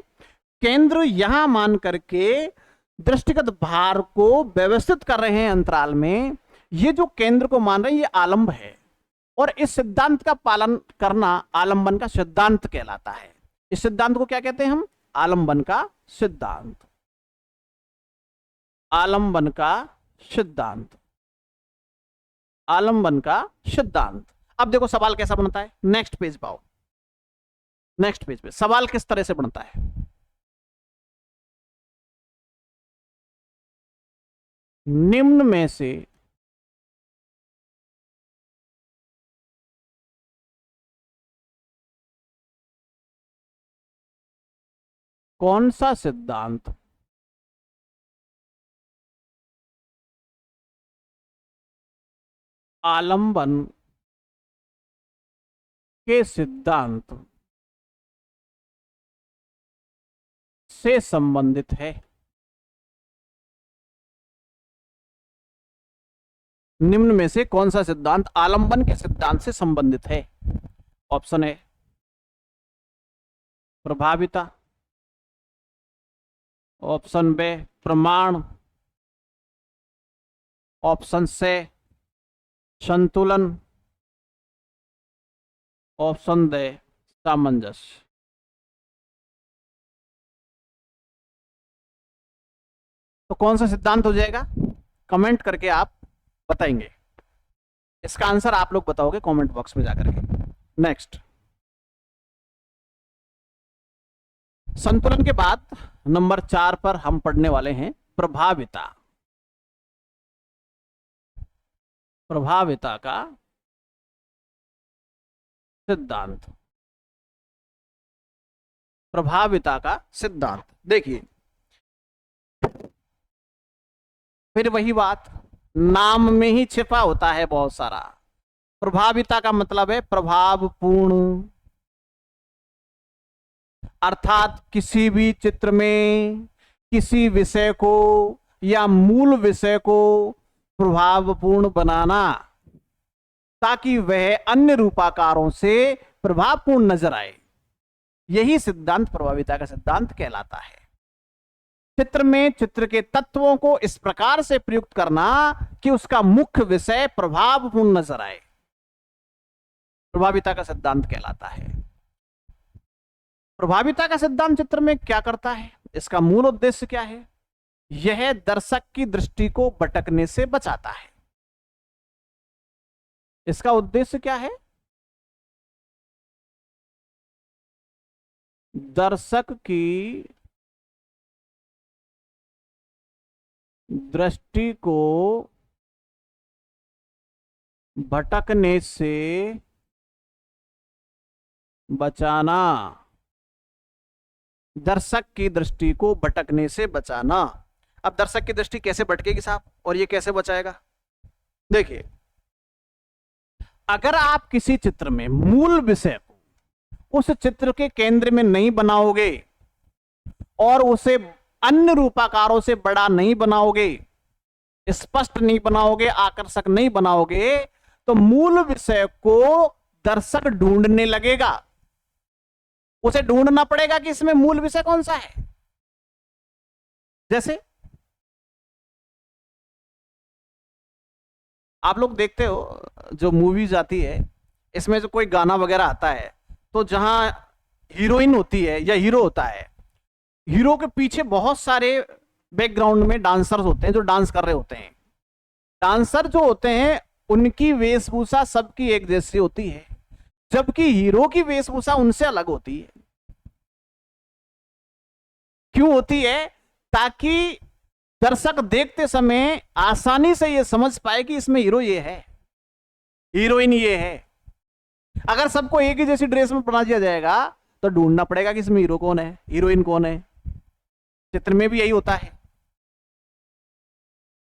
केंद्र यहां मान करके दृष्टिगत भार को व्यवस्थित कर रहे हैं अंतराल में। ये जो केंद्र को मान रहे हैं ये आलंब है, और इस सिद्धांत का पालन करना आलंबन का सिद्धांत कहलाता है। इस सिद्धांत को क्या कहते हैं हम? आलंबन का सिद्धांत। आलंबन का सिद्धांत, आलंबन का सिद्धांत। अब देखो सवाल कैसा बनता है, नेक्स्ट पेज पाओ। नेक्स्ट पेज पे सवाल किस तरह से बनता है? निम्न में से कौन सा सिद्धांत आलंबन के सिद्धांत से संबंधित है? निम्न में से कौन सा सिद्धांत आलंबन के सिद्धांत से संबंधित है? ऑप्शन ए प्रभाविता, ऑप्शन बी प्रमाण, ऑप्शन सी संतुलन, ऑप्शन डी सामंजस्य। तो कौन सा सिद्धांत हो जाएगा? कमेंट करके आप बताएंगे। इसका आंसर आप लोग बताओगे कमेंट बॉक्स में जाकर के। नेक्स्ट, संतुलन के बाद नंबर 4 पर हम पढ़ने वाले हैं प्रभाविता। प्रभाविता का सिद्धांत। प्रभाविता का सिद्धांत देखिए, फिर वही बात, नाम में ही छिपा होता है बहुत सारा। प्रभाविता का मतलब है प्रभावपूर्ण, अर्थात किसी भी चित्र में किसी विषय को या मूल विषय को प्रभावपूर्ण बनाना, ताकि वह अन्य रूपाकारों से प्रभावपूर्ण नजर आए। यही सिद्धांत प्रभाविता का सिद्धांत कहलाता है। चित्र में चित्र के तत्वों को इस प्रकार से प्रयुक्त करना कि उसका मुख्य विषय प्रभावपूर्ण नजर आए, प्रभाविता का सिद्धांत कहलाता है। प्रभाविता का सिद्धांत चित्र में क्या करता है? इसका मूल उद्देश्य क्या है? यह दर्शक की दृष्टि को भटकने से बचाता है। इसका उद्देश्य क्या है? दर्शक की दृष्टि को भटकने से बचाना। दर्शक की दृष्टि को भटकने से बचाना। अब दर्शक की दृष्टि कैसे भटकेगी साहब, और ये कैसे बचाएगा? देखिए, अगर आप किसी चित्र में मूल विषय को उस चित्र के केंद्र में नहीं बनाओगे और उसे अन्य रूपाकारों से बड़ा नहीं बनाओगे, स्पष्ट नहीं बनाओगे, आकर्षक नहीं बनाओगे, तो मूल विषय को दर्शक ढूंढने लगेगा। उसे ढूंढना पड़ेगा कि इसमें मूल विषय कौन सा है। जैसे आप लोग देखते हो जो मूवीज आती है, इसमें जो कोई गाना वगैरह आता है, तो जहां हीरोइन होती है या हीरो होता है, हीरो के पीछे बहुत सारे बैकग्राउंड में डांसर्स होते हैं जो डांस कर रहे होते हैं। डांसर जो होते हैं उनकी वेशभूषा सबकी एक जैसी होती है, जबकि हीरो की वेशभूषा उनसे अलग होती है। क्यों होती है? ताकि दर्शक देखते समय आसानी से यह समझ पाए कि इसमें हीरो ये है, हीरोइन ये है। अगर सबको एक ही जैसी ड्रेस में बना दिया जाएगा तो ढूंढना पड़ेगा कि इसमें हीरो कौन है, हीरोइन कौन है। चित्र में भी यही होता है।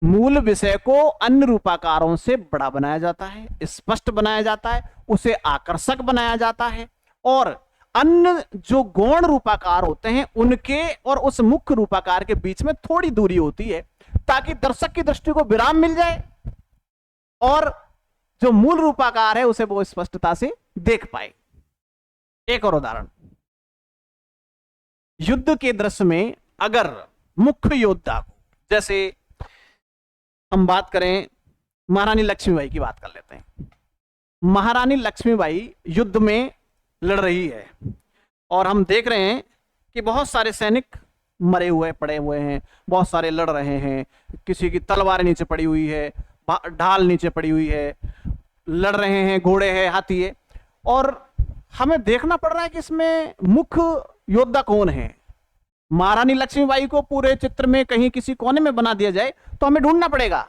मूल विषय को अन्य रूपाकारों से बड़ा बनाया जाता है, स्पष्ट बनाया जाता है, उसे आकर्षक बनाया जाता है, और अन्य जो गौण रूपाकार होते हैं उनके और उस मुख्य रूपाकार के बीच में थोड़ी दूरी होती है, ताकि दर्शक की दृष्टि को विराम मिल जाए और जो मूल रूपाकार है उसे वो स्पष्टता से देख पाए। एक और उदाहरण, युद्ध के दृश्य में अगर मुख्य योद्धा को, जैसे हम बात करें महारानी लक्ष्मीबाई की बात कर लेते हैं। महारानी लक्ष्मीबाई युद्ध में लड़ रही है और हम देख रहे हैं कि बहुत सारे सैनिक मरे हुए पड़े हुए हैं, बहुत सारे लड़ रहे हैं, किसी की तलवार नीचे पड़ी हुई है, ढाल नीचे पड़ी हुई है, लड़ रहे हैं, घोड़े हैं, हाथी है, और हमें देखना पड़ रहा है कि इसमें मुख्य योद्धा कौन है। महारानी लक्ष्मीबाई को पूरे चित्र में कहीं किसी कोने में बना दिया जाए तो हमें ढूंढना पड़ेगा,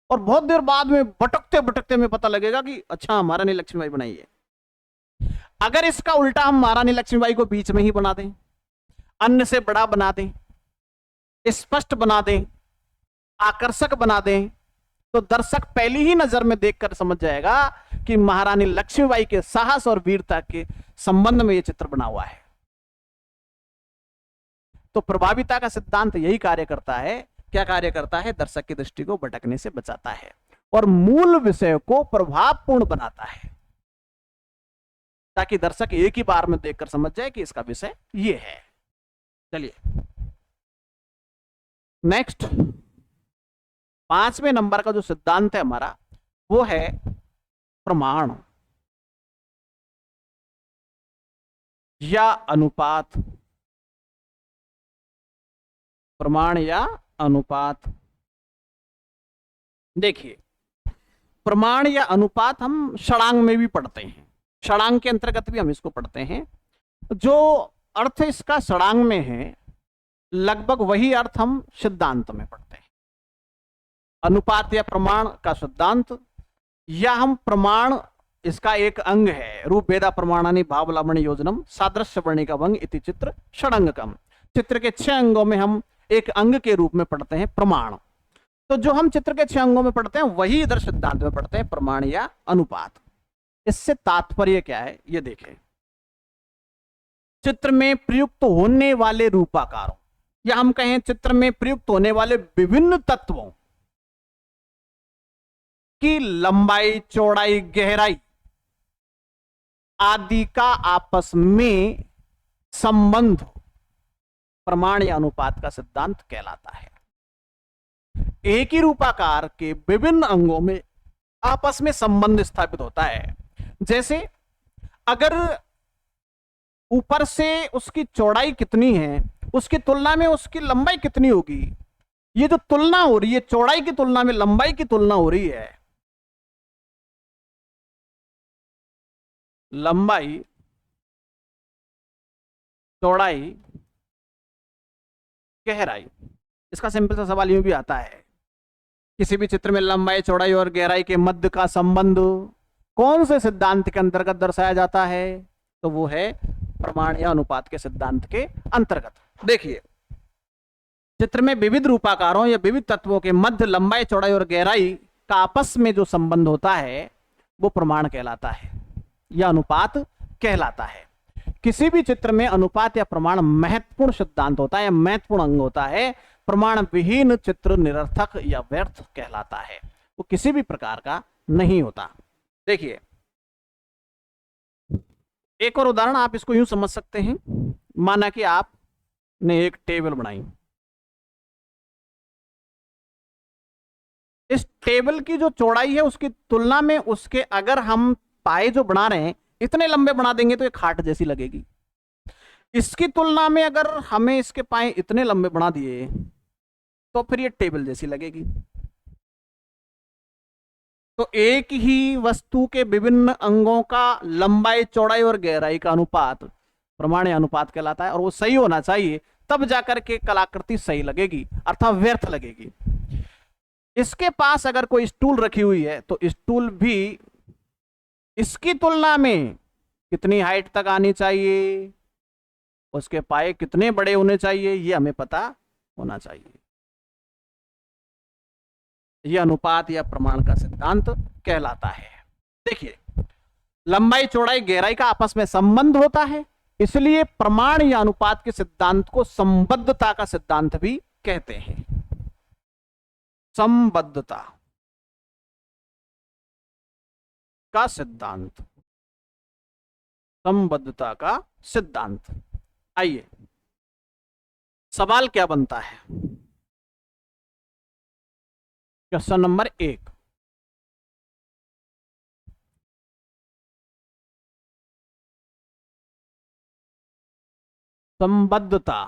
और बहुत देर बाद में भटकते भटकते हमें पता लगेगा कि अच्छा महारानी लक्ष्मीबाई बनाई है। अगर इसका उल्टा हम महारानी लक्ष्मीबाई को बीच में ही बना दें, अन्य से बड़ा बना दें, स्पष्ट बना दें, आकर्षक बना दें, तो दर्शक पहली ही नजर में देखकर समझ जाएगा कि महारानी लक्ष्मीबाई के साहस और वीरता के संबंध में यह चित्र बना हुआ है। तो प्रभाविता का सिद्धांत यही कार्य करता है। क्या कार्य करता है? दर्शक की दृष्टि को भटकने से बचाता है और मूल विषय को प्रभावपूर्ण बनाता है, ताकि दर्शक एक ही बार में देखकर समझ जाए कि इसका विषय ये है। चलिए नेक्स्ट, 5वें नंबर का जो सिद्धांत है हमारा वो है प्रमाण या अनुपात। प्रमाण या अनुपात। देखिए, प्रमाण या अनुपात हम षडांग में भी पढ़ते हैं, षडांग के अंतर्गत भी हम इसको पढ़ते हैं। जो अर्थ इसका षडांग में है लगभग वही अर्थ हम सिद्धांत में पढ़ते हैं। अनुपात या प्रमाण का सिद्धांत, या हम प्रमाण इसका एक अंग है। रूप भेदा प्रमाणानि भावलावण्य योजनम सादृश्य वर्णिका भंग इति चित्र षडंगकम। चित्र के 6 अंगों में हम एक अंग के रूप में पढ़ते हैं प्रमाण। तो जो हम चित्र के 6 अंगों में पढ़ते हैं वही इधर सिद्धांत में पढ़ते हैं, प्रमाण या अनुपात। इससे तात्पर्य क्या है ये देखें। चित्र में प्रयुक्त होने वाले रूपाकारों, या हम कहें चित्र में प्रयुक्त होने वाले विभिन्न तत्वों की लंबाई, चौड़ाई, गहराई आदि का आपस में संबंध प्रमाण या अनुपात का सिद्धांत कहलाता है। एक ही रूपाकार के विभिन्न अंगों में आपस में संबंध स्थापित होता है। जैसे अगर ऊपर से उसकी चौड़ाई कितनी है उसकी तुलना में उसकी लंबाई कितनी होगी, ये जो तुलना हो रही है, चौड़ाई की तुलना में लंबाई की तुलना हो रही है, लंबाई, चौड़ाई, गहराई। इसका सिंपल सा सवाल यूं भी आता है, किसी भी चित्र में लंबाई, चौड़ाई और गहराई के मध्य का संबंध कौन से सिद्धांत के अंतर्गत दर्शाया जाता है? तो वो है प्रमाण या अनुपात के सिद्धांत के अंतर्गत। देखिए, चित्र में विविध रूपाकारों या विविध तत्वों के मध्य लंबाई, चौड़ाई और गहराई का आपस में जो संबंध होता है वो प्रमाण कहलाता है या अनुपात कहलाता है। किसी भी चित्र में अनुपात या प्रमाण महत्वपूर्ण सिद्धांत होता है या महत्वपूर्ण अंग होता है। प्रमाण विहीन चित्र निरर्थक या व्यर्थ कहलाता है, वो किसी भी प्रकार का नहीं होता। देखिए एक और उदाहरण, आप इसको यूं समझ सकते हैं, माना कि आपने एक टेबल बनाई, इस टेबल की जो चौड़ाई है उसकी तुलना में उसके अगर हम पाए जो बना रहे हैं इतने लंबे बना देंगे तो एक खाट जैसी लगेगी। इसकी तुलना में अगर हमें इसके पाए इतने लंबे बना दिए तो फिर ये टेबल जैसी लगेगी। तो एक ही वस्तु के विभिन्न अंगों का लंबाई, चौड़ाई और गहराई का अनुपात प्रमाण्य अनुपात कहलाता है, और वो सही होना चाहिए, तब जाकर के कलाकृति सही लगेगी अर्थात व्यर्थ लगेगी। इसके पास अगर कोई स्टूल रखी हुई है तो स्टूल भी इसकी तुलना में कितनी हाइट तक आनी चाहिए, उसके पाए कितने बड़े होने चाहिए, ये हमें पता होना चाहिए। यह अनुपात या प्रमाण का सिद्धांत कहलाता है। देखिए लंबाई, चौड़ाई, गहराई का आपस में संबंध होता है, इसलिए प्रमाण या अनुपात के सिद्धांत को संबद्धता का सिद्धांत भी कहते हैं। संबद्धता का सिद्धांत, संबद्धता का सिद्धांत। आइए सवाल क्या बनता है, क्वेश्चन नंबर 1, संबद्धता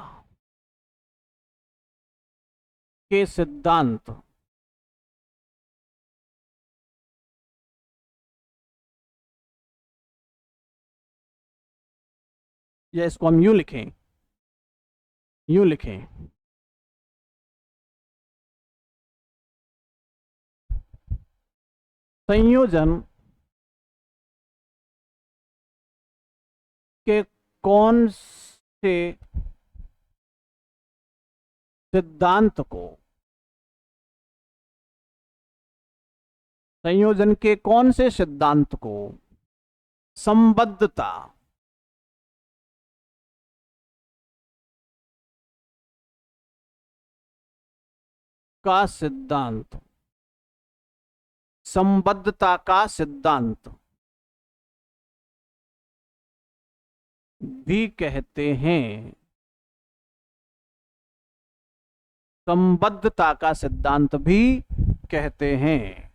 के सिद्धांत या इसको हम यूं लिखें, यूं लिखें, संयोजन के कौन से सिद्धांत को, संयोजन के कौन से सिद्धांत को संबद्धता का सिद्धांत, संबद्धता का सिद्धांत भी कहते हैं, संबद्धता का सिद्धांत भी कहते हैं।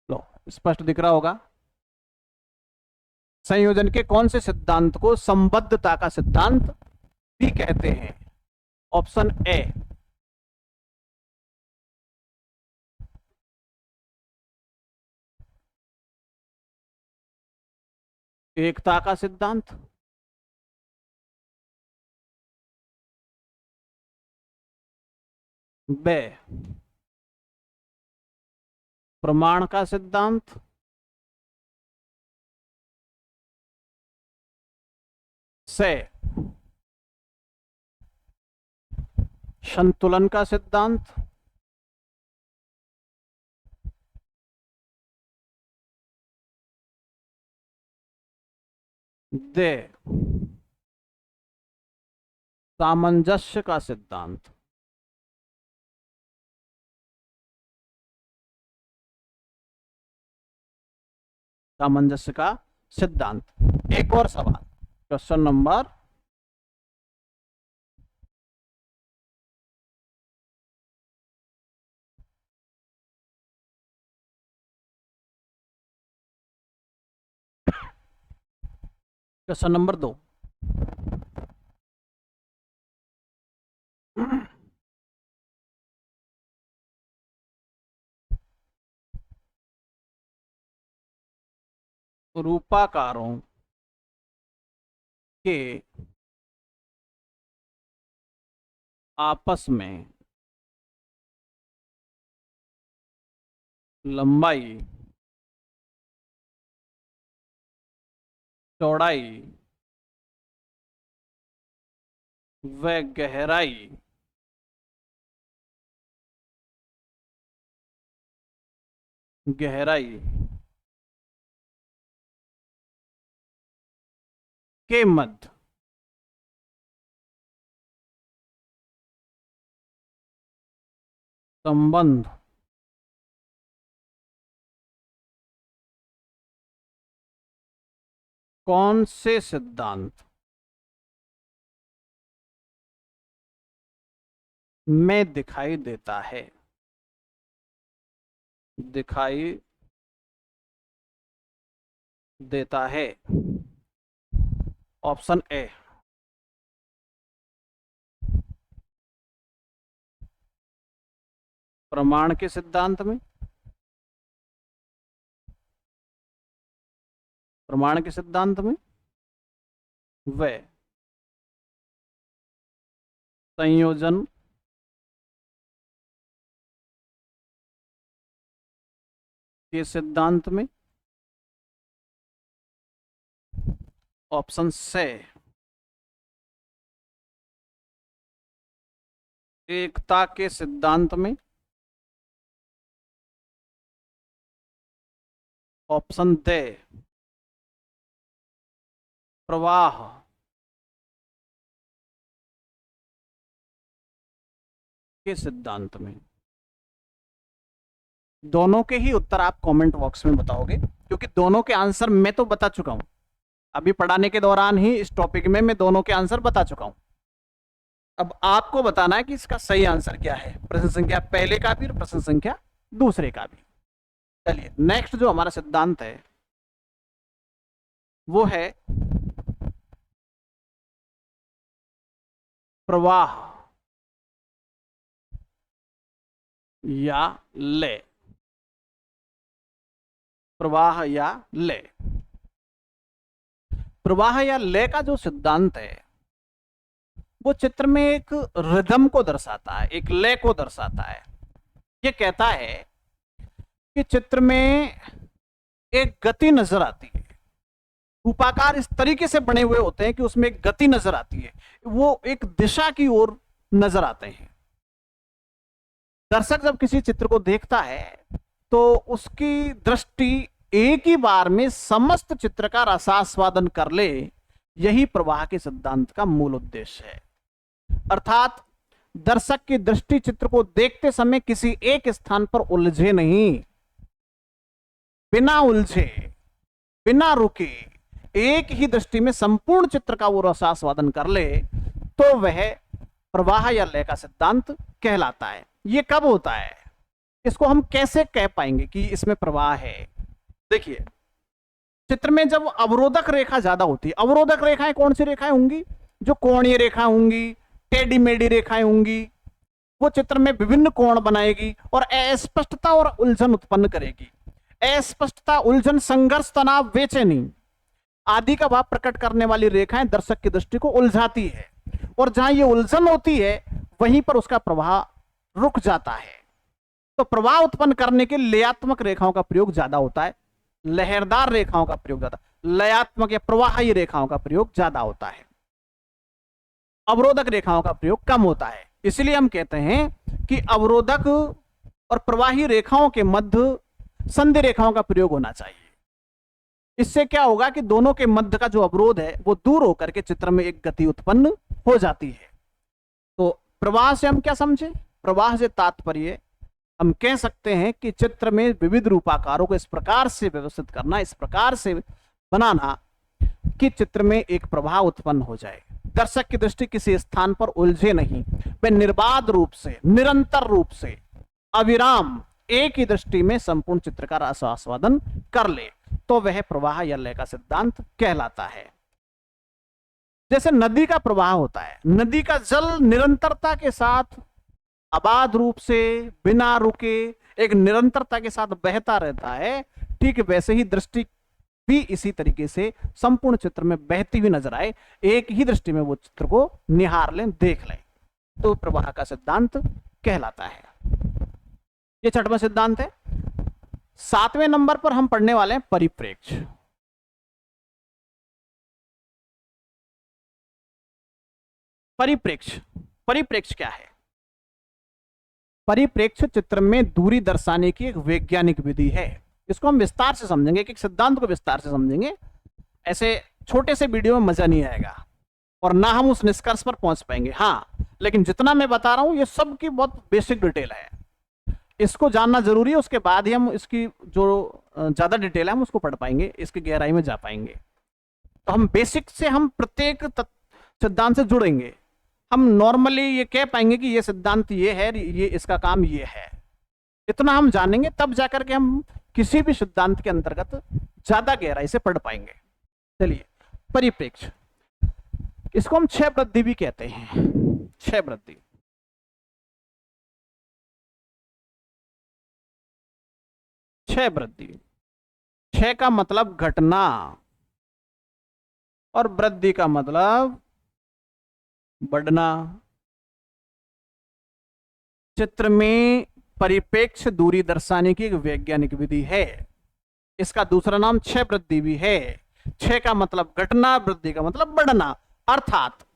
लो स्पष्ट दिख रहा होगा, संयोजन के कौन से सिद्धांत को संबद्धता का सिद्धांत भी कहते हैं। ऑप्शन ए, एकता का सिद्धांत, बे प्रमाण का सिद्धांत, से संतुलन का सिद्धांत, दे सामंजस्य का सिद्धांत। सामंजस्य का सिद्धांत। एक और सवाल, क्वेश्चन नंबर 2, रूपाकारों के आपस में लंबाई, चौड़ाई व गहराई गहराई के मध्य संबंध कौन से सिद्धांत में दिखाई देता है? दिखाई देता है। Option A. प्रमाण के सिद्धांत में। प्रमाण के सिद्धांत में व संयोजन के सिद्धांत में। ऑप्शन से एकता के सिद्धांत में। ऑप्शन दे प्रवाह के सिद्धांत में। दोनों के ही उत्तर आप कमेंट बॉक्स में बताओगे, क्योंकि दोनों के आंसर मैं तो बता चुका हूं। अभी पढ़ाने के दौरान ही इस टॉपिक में मैं दोनों के आंसर बता चुका हूं। अब आपको बताना है कि इसका सही आंसर क्या है, प्रश्न संख्या पहले का भी और प्रश्न संख्या दूसरे का भी। चलिए नेक्स्ट जो हमारा सिद्धांत है वो है प्रवाह या लय। प्रवाह या लय। प्रवाह या लय का जो सिद्धांत है वो चित्र में एक रिदम को दर्शाता है, एक लय को दर्शाता है। ये कहता है कि चित्र में एक गति नजर आती है। रूपाकार इस तरीके से बने हुए होते हैं कि उसमें एक गति नजर आती है, वो एक दिशा की ओर नजर आते हैं। दर्शक जब किसी चित्र को देखता है तो उसकी दृष्टि एक ही बार में समस्त चित्र का रसास्वादन कर ले। यही प्रवाह के सिद्धांत का मूल उद्देश्य है। अर्थात दर्शक की दृष्टि चित्र को देखते समय किसी एक स्थान पर उलझे नहीं, बिना उलझे बिना रुके एक ही दृष्टि में संपूर्ण चित्र का वो रसास्वादन कर ले, तो वह प्रवाह या लय का सिद्धांत कहलाता है। ये कब होता है, इसको हम कैसे कह पाएंगे कि इसमें प्रवाह है? देखिए चित्र में जब अवरोधक रेखा ज्यादा होती है, अवरोधक रेखाएं कौन सी रेखाएं होंगी? जो कोणीय रेखा होंगी, टेढ़ी मेढ़ी रेखाएं होंगी, वो चित्र में विभिन्न कोण बनाएगी और अस्पष्टता और उलझन उत्पन्न करेगी। अस्पष्टता, उलझन, संघर्ष, तनाव, बेचैनी आदि का भाव प्रकट करने वाली रेखाएं दर्शक की दृष्टि को उलझाती है, और जहां ये उलझन होती है वहीं पर उसका प्रवाह रुक जाता है। तो प्रवाह उत्पन्न करने के लयात्मक रेखाओं का प्रयोग ज्यादा होता है, लहरदार रेखाओं का प्रयोग ज्यादा, लयात्मक या प्रवाही रेखाओं का प्रयोग ज्यादा होता है, अवरोधक रेखाओं का प्रयोग कम होता है। इसलिए हम कहते हैं कि अवरोधक और प्रवाही रेखाओं के मध्य संधि रेखाओं का प्रयोग होना चाहिए। इससे क्या होगा कि दोनों के मध्य का जो अवरोध है वो दूर होकर के चित्र में एक गति उत्पन्न हो जाती है। तो प्रवाह से हम क्या समझे? प्रवाह से तात्पर्य हम कह सकते हैं कि चित्र में विविध रूपाकारों को इस प्रकार से व्यवस्थित करना, इस प्रकार से बनाना कि चित्र में एक प्रवाह उत्पन्न हो जाए। दर्शक की दृष्टि किसी स्थान पर उलझे नहीं, वह निर्बाध रूप से, निरंतर रूप से, अविराम एक ही दृष्टि में संपूर्ण चित्र का रसास्वादन कर ले, तो वह प्रवाह या लय का सिद्धांत कहलाता है। जैसे नदी का प्रवाह होता है, नदी का जल निरंतरता के साथ, अबाध रूप से, बिना रुके, एक निरंतरता के साथ बहता रहता है। ठीक वैसे ही दृष्टि भी इसी तरीके से संपूर्ण चित्र में बहती हुई नजर आए, एक ही दृष्टि में वो चित्र को निहार लें, देख लें, तो प्रवाह का सिद्धांत कहलाता है। ये छठवां सिद्धांत है। सातवें नंबर पर हम पढ़ने वाले हैं परिप्रेक्ष्य। परिप्रेक्ष्य, परिप्रेक्ष्य क्या है? परिप्रेक्ष्य चित्र में दूरी दर्शाने की एक वैज्ञानिक विधि है। इसको हम विस्तार से समझेंगे, एक सिद्धांत को विस्तार से समझेंगे। ऐसे छोटे से वीडियो में मजा नहीं आएगा और ना हम उस निष्कर्ष पर पहुंच पाएंगे। हाँ, लेकिन जितना मैं बता रहा हूं ये सब की बहुत बेसिक डिटेल है, इसको जानना जरूरी है। उसके बाद ही हम इसकी जो ज्यादा डिटेल है हम उसको पढ़ पाएंगे, इसकी गहराई में जा पाएंगे। तो हम बेसिक से हम प्रत्येक सिद्धांत से जुड़ेंगे। हम नॉर्मली ये कह पाएंगे कि ये सिद्धांत ये है, ये इसका काम ये है, इतना हम जानेंगे तब जाकर के हम किसी भी सिद्धांत के अंतर्गत ज्यादा गहराई से पढ़ पाएंगे। चलिए, परिप्रेक्ष्य, इसको हम क्षय वृद्धि भी कहते हैं। क्षय वृद्धि, क्षय वृद्धि, क्षय का मतलब घटना और वृद्धि का मतलब बढ़ना। चित्र में परिप्रेक्ष्य दूरी दर्शाने की एक वैज्ञानिक विधि है। इसका दूसरा नाम क्षय वृद्धि भी है। क्षय का मतलब घटना, वृद्धि का मतलब बढ़ना। अर्थात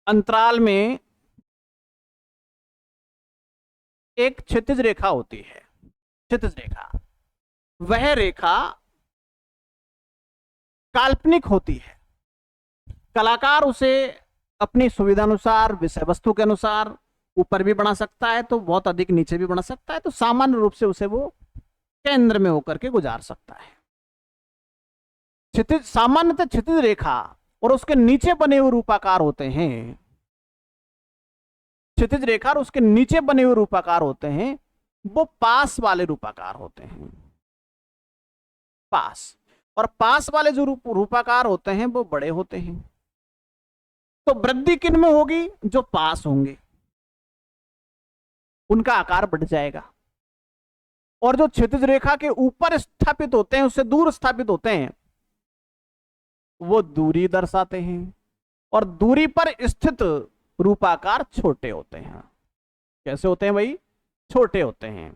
अंतराल में एक क्षैतिज रेखा होती है, क्षैतिज रेखा, वह रेखा काल्पनिक होती है। कलाकार उसे अपनी सुविधा अनुसार, विषय वस्तु के अनुसार ऊपर भी बना सकता है तो बहुत अधिक नीचे भी बना सकता है, तो सामान्य रूप से उसे वो केंद्र में होकर के गुजार सकता है। क्षितिज, सामान्यतः क्षितिज रेखा और उसके नीचे बने हुए रूपाकार होते हैं। क्षितिज रेखा और उसके नीचे बने हुए रूपाकार होते हैं, वो पास वाले रूपाकार होते हैं। पास, और पास वाले जो रूपाकार होते हैं वो बड़े होते हैं। तो वृद्धि किन में होगी? जो पास होंगे उनका आकार बढ़ जाएगा, और जो क्षैतिज रेखा के ऊपर स्थापित होते हैं, उससे दूर स्थापित होते हैं, वो दूरी दर्शाते हैं। और दूरी पर स्थित रूपाकार छोटे होते हैं। कैसे होते हैं भाई? छोटे होते हैं।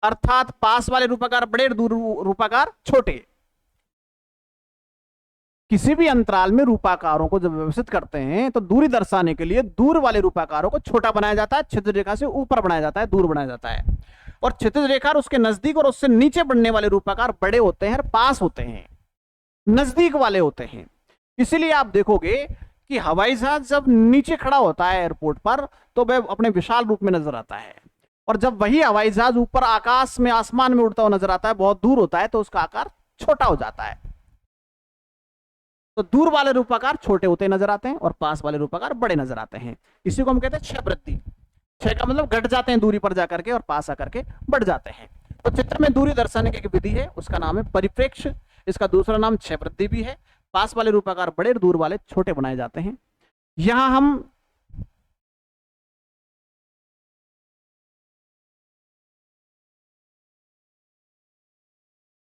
अर्थात पास वाले रूपाकार बड़े, दूर रूपाकार छोटे। किसी भी अंतराल में रूपाकारों को जब व्यवस्थित करते हैं तो दूरी दर्शाने के लिए दूर वाले रूपाकारों को छोटा बनाया जाता है, क्षैतिज रेखा से ऊपर बनाया जाता है, दूर बनाया जाता है। और क्षैतिज रेखा और उसके नजदीक और उससे नीचे बढ़ने वाले रूपाकार बड़े होते हैं, पास होते हैं, नजदीक वाले होते हैं। इसीलिए आप देखोगे कि हवाई जहाज जब नीचे खड़ा होता है एयरपोर्ट पर तो वह अपने विशाल रूप में नजर आता है, और जब वही हवाई जहाज ऊपर आकाश में, आसमान में उड़ता हुआ नजर आता है, बहुत दूर होता है, तो उसका आकार छोटा हो जाता है। तो दूर वाले रूपाकार छोटे होते नजर आते हैं और पास वाले रूपाकार बड़े नजर आते हैं। इसी को हम कहते हैं क्षय वृद्धि। क्षय का मतलब घट जाते हैं दूरी पर जाकर के और पास आकर के बढ़ जाते हैं। तो चित्र में दूरी दर्शाने की एक विधि है, उसका नाम है परिप्रेक्ष्य। इसका दूसरा नाम क्षय वृद्धि भी है। पास वाले रूपाकार बड़े और दूर वाले छोटे बनाए जाते हैं। यहां हम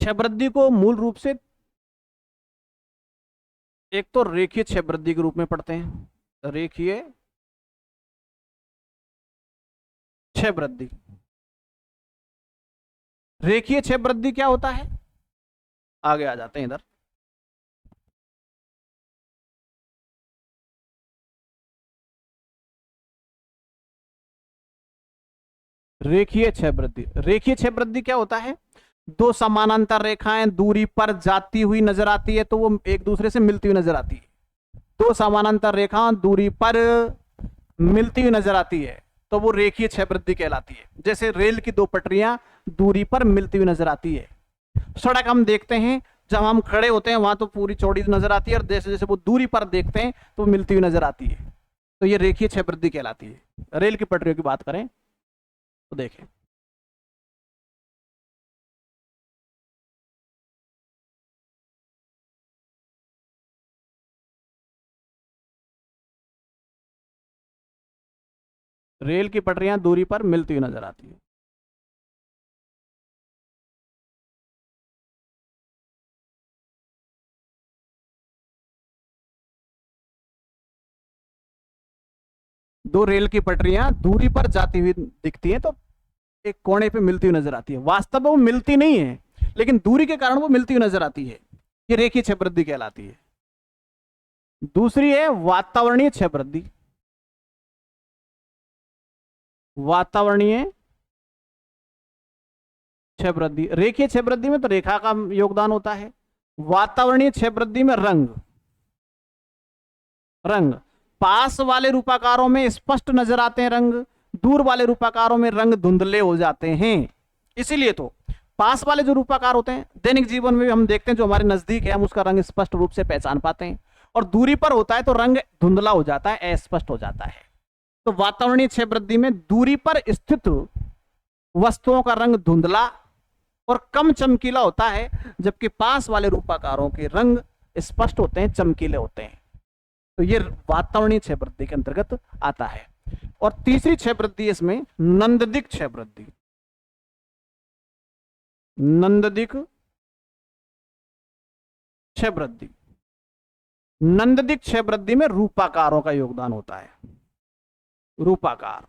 क्षय वृद्धि को मूल रूप से एक तो रेखीय क्षय वृद्धि के रूप में पढ़ते हैं। रेखीय क्षय वृद्धि, रेखीय क्षय वृद्धि क्या होता है? आगे आ जाते हैं इधर। रेखीय क्षय वृद्धि, रेखीय क्षय वृद्धि क्या होता है? दो समानांतर रेखाएं दूरी पर जाती हुई नजर आती है तो वो एक दूसरे से मिलती हुई नजर आती है। दो समानांतर रेखा दूरी पर मिलती हुई नजर आती है तो वो रेखीय क्षय वृद्धि कहलाती है। जैसे रेल की दो पटरियां दूरी पर मिलती हुई नजर आती है। सड़क हम देखते हैं, जब हम खड़े होते हैं वहां तो पूरी चौड़ी नजर आती है, और जैसे जैसे वो दूरी पर देखते हैं तो मिलती हुई नजर आती है, तो ये रेखीय क्षय वृद्धि कहलाती है। रेल की पटरियों की बात करें तो देखें, रेल की पटरियां दूरी पर मिलती हुई नजर आती है। दो रेल की पटरियां दूरी पर जाती हुई दिखती हैं तो एक कोने पे मिलती हुई नजर आती है। वास्तव में वो मिलती नहीं है, लेकिन दूरी के कारण वो मिलती हुई नजर आती है। ये रेखीय क्षय वृद्धि कहलाती है। दूसरी है वातावरणीय क्षय वृद्धि। वातावरणीय क्षय वृद्धि। रेखीय क्षय वृद्धि में तो रेखा का योगदान होता है। वातावरणीय क्षय वृद्धि में रंग, रंग पास वाले रूपाकारों में स्पष्ट नजर आते हैं रंग, दूर वाले रूपाकारों में रंग धुंधले हो जाते हैं। इसीलिए तो पास वाले जो रूपाकार होते हैं दैनिक जीवन में भी हम देखते हैं, जो हमारे नजदीक है हम उसका रंग स्पष्ट रूप से पहचान पाते हैं, और दूरी पर होता है तो रंग धुंधला हो जाता है, अस्पष्ट हो जाता है। तो वातावरणीय क्षय वृद्धि में दूरी पर स्थित वस्तुओं का रंग धुंधला और कम चमकीला होता है, जबकि पास वाले रूपाकारों के रंग स्पष्ट होते हैं, चमकीले होते हैं। तो ये वातावरणीय क्षय वृद्धि के अंतर्गत आता है। और तीसरी क्षय वृद्धि इसमें नंददिक क्षय वृद्धि। नंददिक क्षय वृद्धि, नंददिक क्षय वृद्धि में रूपाकारों का योगदान होता है। रूपाकार,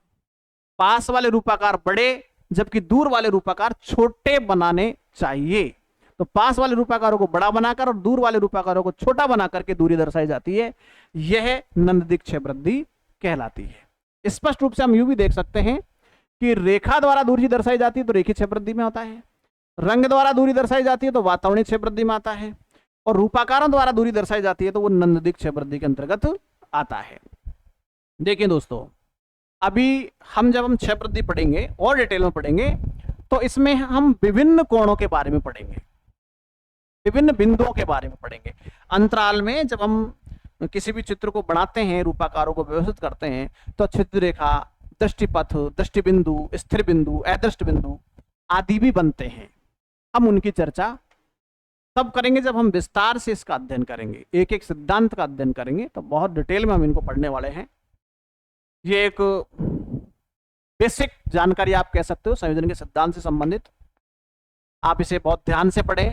पास वाले रूपाकार बड़े जबकि दूर वाले रूपाकार छोटे बनाने चाहिए। तो पास वाले रूपाकारों को बड़ा बनाकर और दूर वाले रूपाकारों को छोटा बनाकर के दूरी दर्शाई जाती है। यह नंददिक क्षय वृद्धि कहलाती है। स्पष्ट रूप से हम यूं भी देख सकते हैं कि रेखा द्वारा दूरी दर्शाई जाती है तो रेखीय क्षय वृद्धि में होता है, रंग द्वारा दूरी दर्शाई जाती है तो वातावरणीय क्षय वृद्धि में आता है, और रूपाकारों द्वारा दूरी दर्शाई जाती है तो वो नंददिक क्षय वृद्धि के अंतर्गत आता है। देखिए दोस्तों, अभी जब हम क्षय वृद्धि पढ़ेंगे और डिटेल में पढ़ेंगे तो इसमें हम विभिन्न कोणों के बारे में पढ़ेंगे, विभिन्न बिंदुओं के बारे में पढ़ेंगे। अंतराल में जब हम किसी भी चित्र को बनाते हैं, रूपाकारों को व्यवस्थित करते हैं, तो छिद्र रेखा, दृष्टिपथ, दृष्टि बिंदु, स्थिर बिंदु, अदृष्ट बिंदु आदि भी बनते हैं। हम उनकी चर्चा तब करेंगे जब हम विस्तार से इसका अध्ययन करेंगे, एक एक सिद्धांत का अध्ययन करेंगे, तो बहुत डिटेल में हम इनको पढ़ने वाले हैं। ये एक बेसिक जानकारी आप कह सकते हो संयोजन के सिद्धांत से संबंधित। आप इसे बहुत ध्यान से पढ़ें,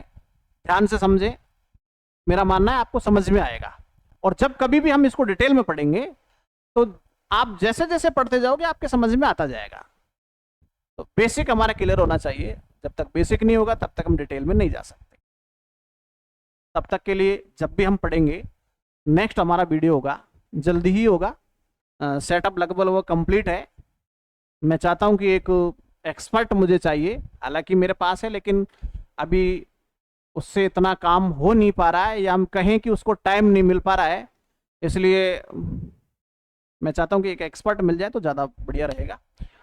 ध्यान से समझें, मेरा मानना है आपको समझ में आएगा। और जब कभी भी हम इसको डिटेल में पढ़ेंगे तो आप जैसे जैसे पढ़ते जाओगे आपके समझ में आता जाएगा। तो बेसिक हमारा क्लियर होना चाहिए, जब तक बेसिक नहीं होगा तब तक हम डिटेल में नहीं जा सकते। तब तक के लिए जब भी हम पढ़ेंगे, नेक्स्ट हमारा वीडियो होगा, जल्दी ही होगा। सेटअप लगभग वो कंप्लीट है। मैं चाहता हूं कि एक एक्सपर्ट मुझे चाहिए, हालांकि मेरे पास है, लेकिन अभी उससे इतना काम हो नहीं पा रहा है, या हम कहें कि उसको टाइम नहीं मिल पा रहा है। इसलिए मैं चाहता हूं कि एक एक्सपर्ट मिल जाए तो ज़्यादा बढ़िया रहेगा।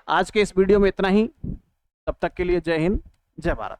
आज के इस वीडियो में इतना ही। तब तक के लिए जय हिंद, जय भारत।